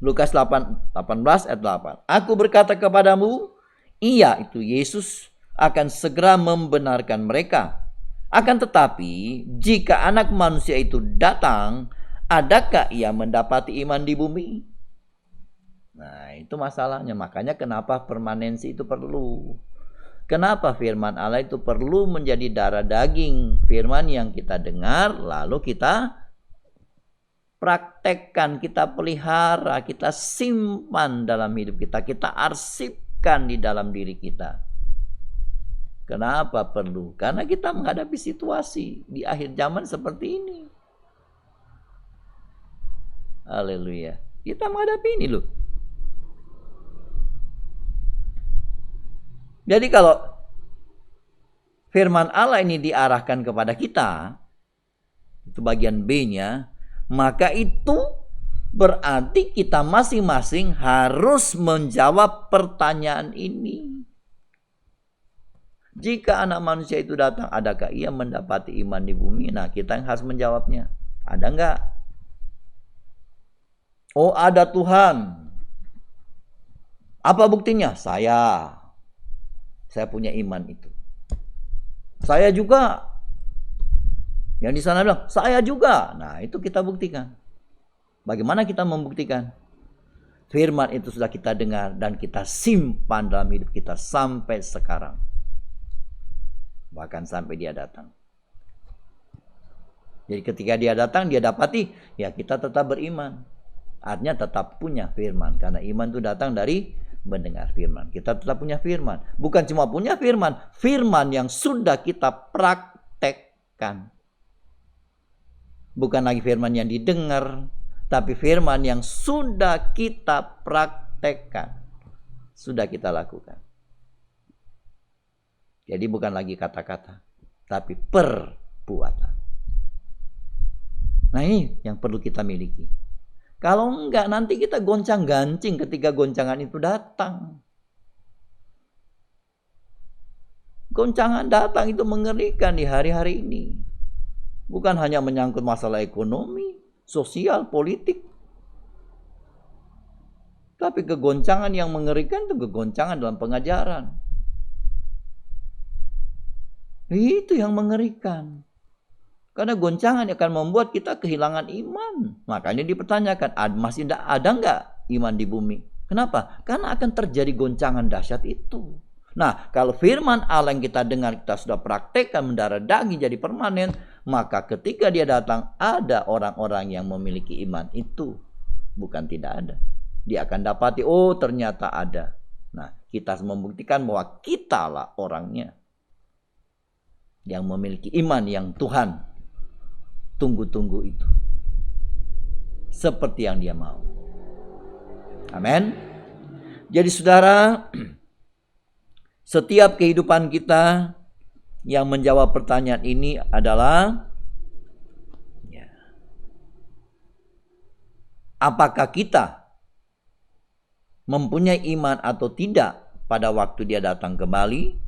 Lukas 18 ayat 8. Aku berkata kepadamu, ia itu Yesus akan segera membenarkan mereka. Akan tetapi jika anak manusia itu datang, adakah ia mendapati iman di bumi? Nah, itu masalahnya. Makanya kenapa permanensi itu perlu. Kenapa firman Allah itu perlu menjadi darah daging. Firman yang kita dengar lalu kita praktekkan, kita pelihara, kita simpan dalam hidup kita. Kita arsipkan di dalam diri kita. Kenapa perlu? Karena kita menghadapi situasi di akhir zaman seperti ini. Haleluya. Kita menghadapi ini loh. Jadi kalau firman Allah ini diarahkan kepada kita, itu bagian B-nya, maka itu berarti kita masing-masing harus menjawab pertanyaan ini. Jika anak manusia itu datang, adakah ia mendapati iman di bumi? Nah, kita yang harus menjawabnya. Ada enggak? Oh, ada Tuhan. Apa buktinya? Saya punya iman itu. Saya juga. Yang di sana bilang, saya juga. Nah, itu kita buktikan. Bagaimana kita membuktikan? Firman itu sudah kita dengar dan kita simpan dalam hidup kita sampai sekarang. Bahkan sampai dia datang. Jadi ketika dia datang, dia dapati, ya kita tetap beriman. Artinya tetap punya firman. Karena iman itu datang dari mendengar firman. Kita tetap punya firman. Bukan cuma punya firman. Firman yang sudah kita praktekkan. Bukan lagi firman yang didengar. Tapi firman yang sudah kita praktekkan. Sudah kita lakukan. Jadi bukan lagi kata-kata. Tapi perbuatan. Nah, ini yang perlu kita miliki. Kalau enggak, nanti kita goncang-gancing ketika goncangan itu datang. goncangan datang itu mengerikan di hari-hari ini. Bukan hanya menyangkut masalah ekonomi, sosial, politik. Tapi kegoncangan yang mengerikan itu kegoncangan dalam pengajaran. Itu yang mengerikan. Karena goncangan akan membuat kita kehilangan iman. Makanya dipertanyakan, masih ada nggak iman di bumi? Kenapa? Karena akan terjadi goncangan dahsyat itu. Nah, kalau firman Allah yang kita dengar, kita sudah praktekkan mendarah daging jadi permanen, maka ketika dia datang, ada orang-orang yang memiliki iman itu. Bukan tidak ada. Dia akan dapati, oh ternyata ada. Nah, kita membuktikan bahwa kitalah orangnya yang memiliki iman yang Tuhan tunggu-tunggu itu. Seperti yang dia mau. Amin. Jadi saudara, setiap kehidupan kita yang menjawab pertanyaan ini adalah, apakah kita mempunyai iman atau tidak pada waktu dia datang kembali?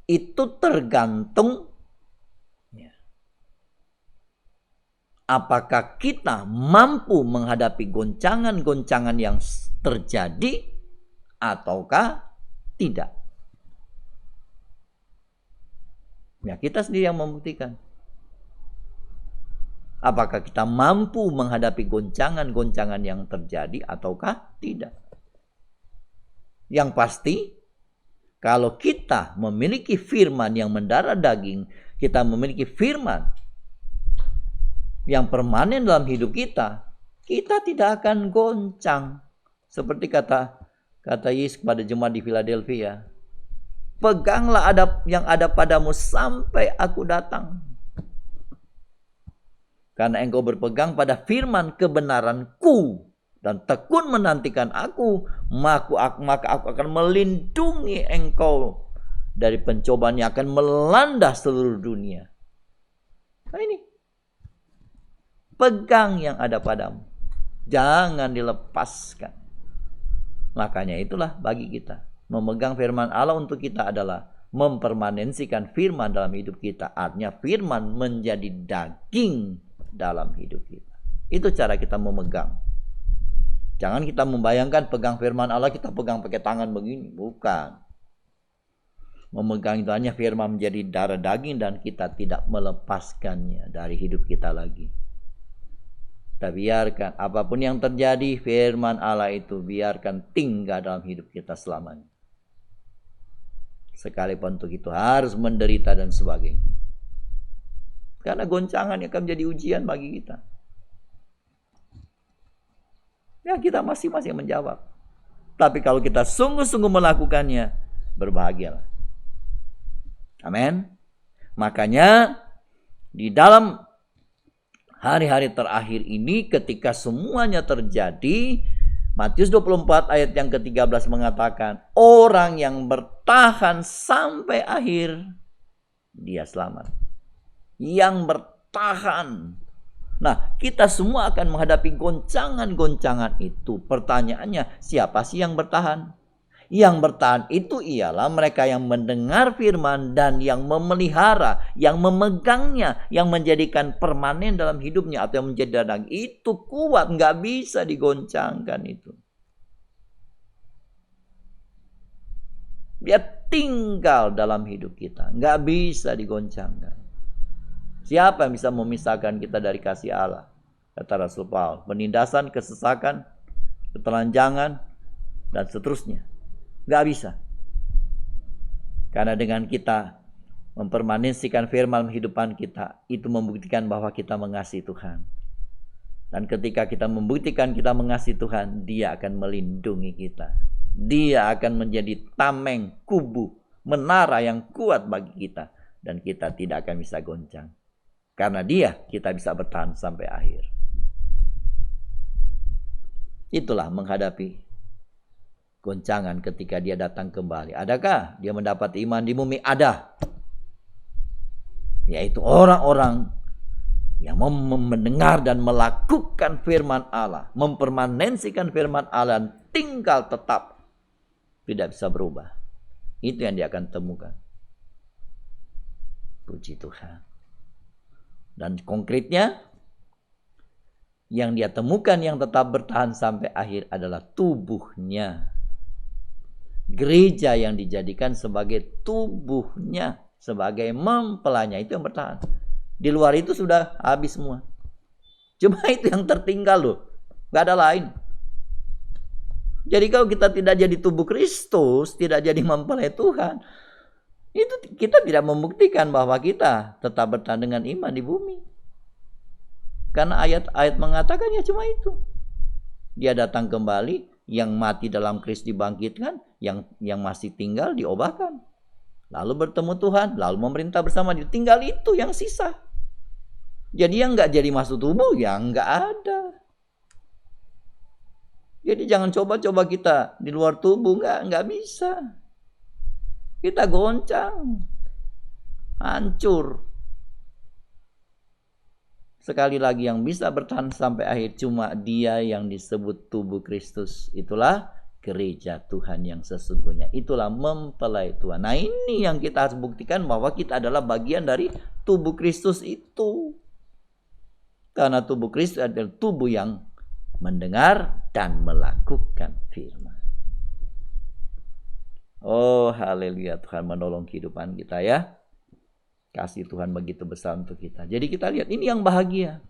Itu tergantung apakah kita mampu menghadapi goncangan-goncangan yang terjadi ataukah tidak. Ya, kita sendiri yang membuktikan. Apakah kita mampu menghadapi goncangan-goncangan yang terjadi ataukah tidak. Yang pasti, kalau kita memiliki firman yang mendarah daging, kita memiliki firman yang permanen dalam hidup kita, kita tidak akan goncang. Seperti kata Yesus kepada jemaat di Philadelphia, peganglah yang ada padamu sampai aku datang. Karena engkau berpegang pada firman kebenaranku dan tekun menantikan aku, maka aku akan melindungi engkau dari pencobaan yang akan melanda seluruh dunia. Nah ini, pegang yang ada padamu, jangan dilepaskan. Makanya itulah bagi kita, memegang firman Allah untuk kita adalah mempermanensikan firman dalam hidup kita. Artinya firman menjadi daging dalam hidup kita. Itu cara kita memegang. Jangan kita membayangkan pegang firman Allah, kita pegang pakai tangan begini. Bukan. Memegang itu hanya firman menjadi darah daging dan kita tidak melepaskannya dari hidup kita lagi. Kita biarkan apapun yang terjadi, firman Allah itu biarkan tinggal dalam hidup kita selamanya. Sekalipun untuk itu harus menderita dan sebagainya. Karena goncangan akan menjadi ujian bagi kita. Ya, kita masing-masing menjawab. Tapi kalau kita sungguh-sungguh melakukannya, berbahagialah. Amin. Makanya di dalam hari-hari terakhir ini, ketika semuanya terjadi, Matius 24 ayat yang ke-13 mengatakan, orang yang bertahan sampai akhir, dia selamat. Yang bertahan. Nah, kita semua akan menghadapi goncangan-goncangan itu. Pertanyaannya, siapa sih yang bertahan? Yang bertahan itu ialah mereka yang mendengar firman dan yang memelihara, yang memegangnya, yang menjadikan permanen dalam hidupnya atau yang menjadi daging. Itu kuat, nggak bisa digoncangkan itu. Dia tinggal dalam hidup kita, nggak bisa digoncangkan. Siapa yang bisa memisahkan kita dari kasih Allah? Kata Rasul Paulus, penindasan, kesesakan, ketelanjangan, dan seterusnya. Gak bisa. Karena dengan kita mempermanensikan firman kehidupan kita, itu membuktikan bahwa kita mengasihi Tuhan. Dan ketika kita membuktikan kita mengasihi Tuhan, Dia akan melindungi kita. Dia akan menjadi tameng, kubu, menara yang kuat bagi kita. Dan kita tidak akan bisa goncang. Karena Dia, kita bisa bertahan sampai akhir. Itulah menghadapi goncangan ketika Dia datang kembali. Adakah Dia mendapat iman di bumi? Ada. Yaitu orang-orang yang mendengar dan melakukan firman Allah, mempermanensikan firman Allah dan tinggal tetap, tidak bisa berubah. Itu yang dia akan temukan. Puji Tuhan. Dan konkretnya, yang dia temukan yang tetap bertahan sampai akhir adalah tubuhnya. Gereja yang dijadikan sebagai tubuhnya, sebagai mempelainya, itu yang bertahan. Di luar itu sudah habis semua. Cuma itu yang tertinggal loh, gak ada lain. Jadi kalau kita tidak jadi tubuh Kristus, tidak jadi mempelai Tuhan, itu kita tidak membuktikan bahwa kita tetap bertahan dengan iman di bumi. Karena ayat-ayat mengatakan ya cuma itu. Dia datang kembali, yang mati dalam Kristus dibangkitkan, yang masih tinggal diobahkan. Lalu bertemu Tuhan, lalu memerintah bersama dia. Tinggal itu yang sisa. Jadi yang nggak jadi masuk tubuh, ya nggak ada. Jadi jangan coba-coba kita di luar tubuh, nggak bisa. Kita goncang, hancur. Sekali lagi yang bisa bertahan sampai akhir cuma dia yang disebut tubuh Kristus. Itulah gereja Tuhan yang sesungguhnya. Itulah mempelai Tuhan. Nah ini yang kita harus buktikan bahwa kita adalah bagian dari tubuh Kristus itu. Karena tubuh Kristus adalah tubuh yang mendengar dan melakukan firman. Oh haleluya, Tuhan menolong kehidupan kita ya. Kasih Tuhan begitu besar untuk kita. Jadi kita lihat ini yang bahagia.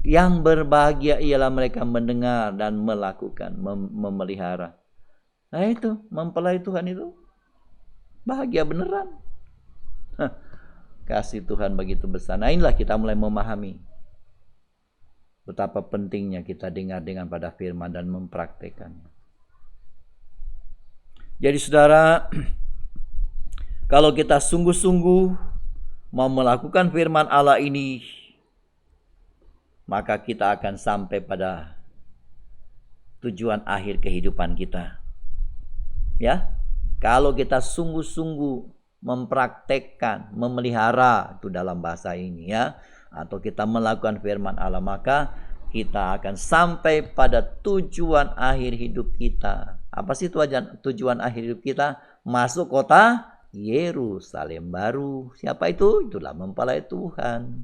Yang berbahagia ialah mereka mendengar dan melakukan, memelihara. Nah itu, mempelai Tuhan itu bahagia beneran. Kasih Tuhan begitu besar. Nah inilah kita mulai memahami betapa pentingnya kita dengar pada firman dan mempraktekannya. Jadi saudara, kalau kita sungguh-sungguh mau melakukan firman Allah ini, maka kita akan sampai pada tujuan akhir kehidupan kita. Ya, kalau kita sungguh-sungguh mempraktekkan, memelihara, itu dalam bahasa ini ya, atau kita melakukan firman Allah, maka kita akan sampai pada tujuan akhir hidup kita. Apa sih tujuan akhir hidup kita? Masuk kota Yerusalem baru. Siapa itu? Itulah mempelai Tuhan.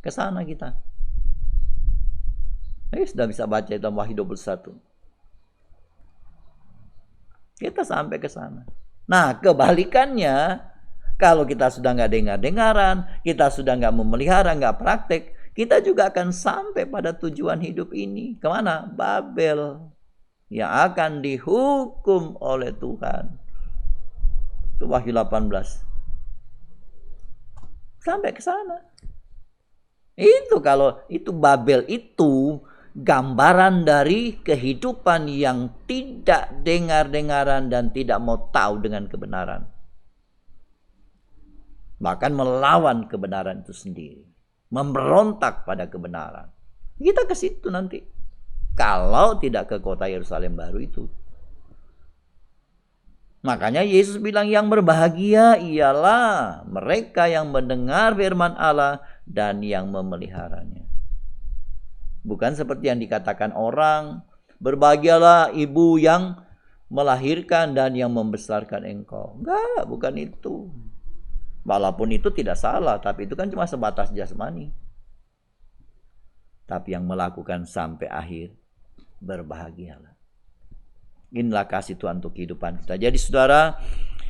Ke sana kita. Sudah bisa baca dalam Wahyu 21. Kita sampai ke sana. Nah, kebalikannya, kalau kita sudah nggak dengar-dengaran, kita sudah nggak memelihara, nggak praktek, kita juga akan sampai pada tujuan hidup ini. Kemana? Babel. Yang akan dihukum oleh Tuhan. Itu Wahyu 18. Sampai ke sana. Itu kalau itu Babel itu gambaran dari kehidupan yang tidak dengar-dengaran dan tidak mau tahu dengan kebenaran. Bahkan melawan kebenaran itu sendiri. Memberontak pada kebenaran. Kita ke situ nanti. Kalau tidak ke kota Yerusalem baru itu. Makanya Yesus bilang yang berbahagia ialah mereka yang mendengar firman Allah dan yang memeliharanya. Bukan seperti yang dikatakan orang, berbahagialah ibu yang melahirkan dan yang membesarkan engkau. Enggak, bukan itu. Walaupun itu tidak salah, tapi itu kan cuma sebatas jasmani. Tapi yang melakukan sampai akhir, berbahagialah. Inilah kasih Tuhan untuk kehidupan kita. Jadi saudara,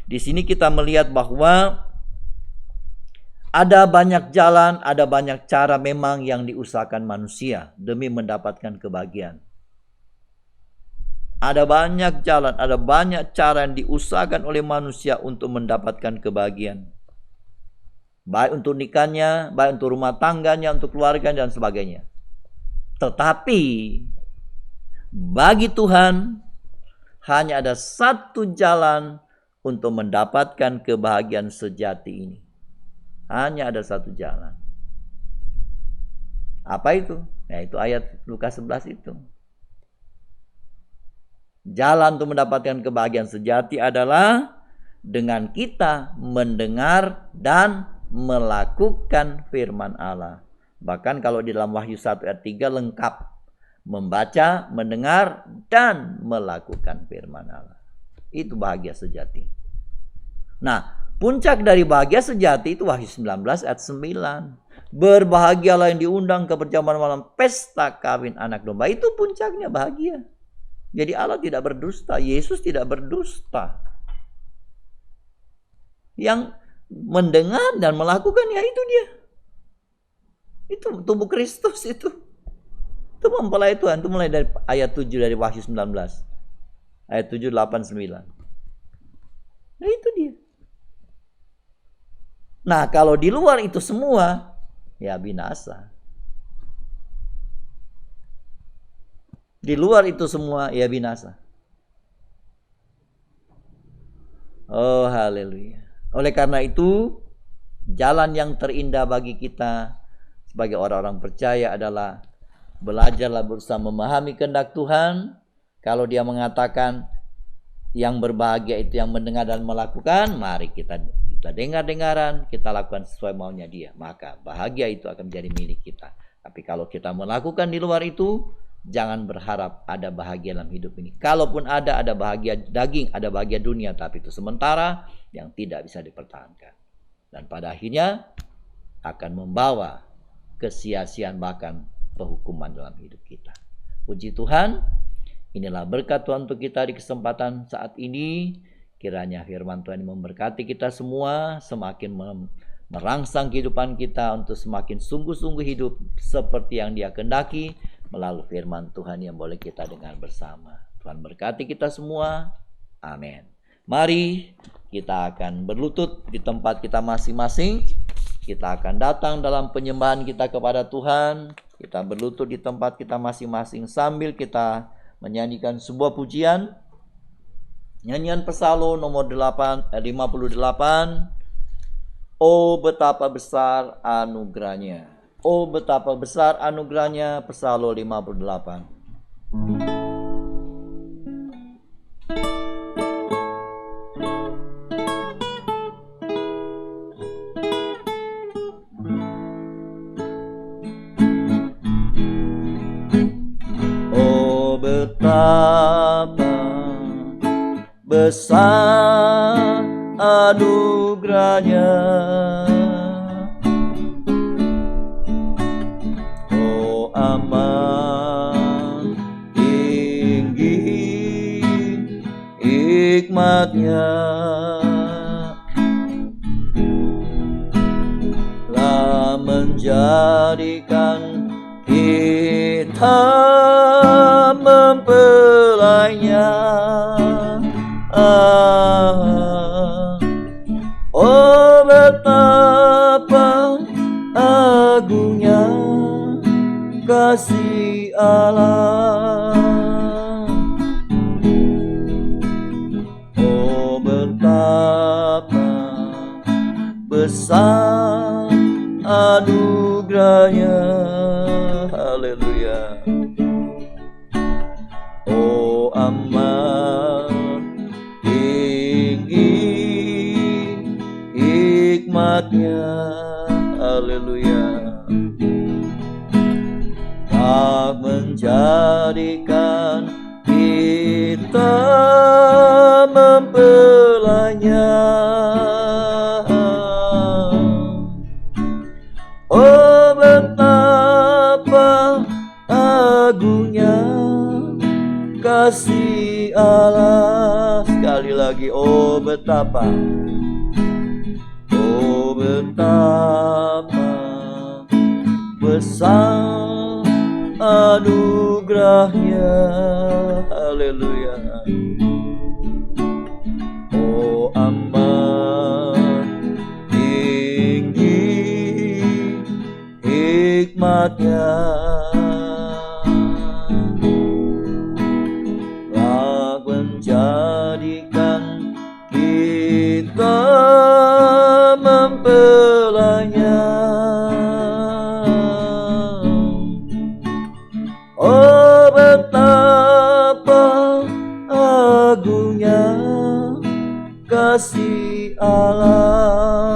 di sini kita melihat bahwa ada banyak jalan, ada banyak cara memang yang diusahakan manusia demi mendapatkan kebahagiaan. Ada banyak jalan, ada banyak cara yang diusahakan oleh manusia untuk mendapatkan kebahagiaan. Baik untuk nikahnya, baik untuk rumah tangganya, untuk keluarga dan sebagainya. Tetapi bagi Tuhan hanya ada satu jalan untuk mendapatkan kebahagiaan sejati ini. Hanya ada satu jalan. Apa itu? Yaitu ayat Lukas 11 itu. Jalan untuk mendapatkan kebahagiaan sejati adalah dengan kita mendengar dan melakukan firman Allah. Bahkan kalau di dalam Wahyu 1 ayat 3 lengkap. Membaca, mendengar, dan melakukan firman Allah. Itu bahagia sejati. Nah, puncak dari bahagia sejati itu Wahyu 19 ayat 9. Berbahagialah yang diundang ke perjamuan malam pesta kawin anak domba. Itu puncaknya bahagia. Jadi Allah tidak berdusta, Yesus tidak berdusta. Yang mendengar dan melakukan ya itu dia. Itu tubuh Kristus itu. Itu mempelai Tuhan. Itu mulai dari ayat 7 dari Wahyu 19. Ayat 7, 8, 9. Nah itu dia. Nah kalau di luar itu semua, ya binasa. Di luar itu semua, ya binasa. Oh haleluya. Oleh karena itu, jalan yang terindah bagi kita sebagai orang-orang percaya adalah belajarlah berusaha memahami kehendak Tuhan. Kalau dia mengatakan yang berbahagia itu yang mendengar dan melakukan, mari kita dengar-dengaran, kita lakukan sesuai maunya dia. Maka bahagia itu akan menjadi milik kita. Tapi kalau kita melakukan di luar itu, jangan berharap ada bahagia dalam hidup ini. Kalaupun ada bahagia daging, ada bahagia dunia, tapi itu sementara yang tidak bisa dipertahankan. Dan pada akhirnya akan membawa kesia-siaan bahkan penghukuman dalam hidup kita. Puji Tuhan, inilah berkat Tuhan untuk kita di kesempatan saat ini. Kiranya firman Tuhan memberkati kita semua, semakin merangsang kehidupan kita untuk semakin sungguh-sungguh hidup seperti yang Dia kehendaki melalui firman Tuhan yang boleh kita dengar bersama. Tuhan berkati kita semua. Amin. Mari kita akan berlutut di tempat kita masing-masing. Kita akan datang dalam penyembahan kita kepada Tuhan. Kita berlutut di tempat kita masing-masing sambil kita menyanyikan sebuah pujian. Nyanyian Psalm nomor 58. Oh betapa besar anugerahnya. Oh betapa besar anugerahnya. Psalm 58. Oh betapa besar anugerahnya. Oh amat tinggi hikmatnya, telah menjadikan kita mempelainya. Oh betapa agungnya kasih Allah. Oh betapa besar anugerahnya. Haleluya. Oh amat hikmatnya, haleluya, telah menjadikan kita mempelainya. Oh betapa agungnya kasih Allah. Sekali lagi, oh betapa, oh betapa besar anugerahnya. Haleluya. Oh amat tinggi hikmatnya, telah menjadikan kita mempelainya. Oh betapa agungnya kasih Allah.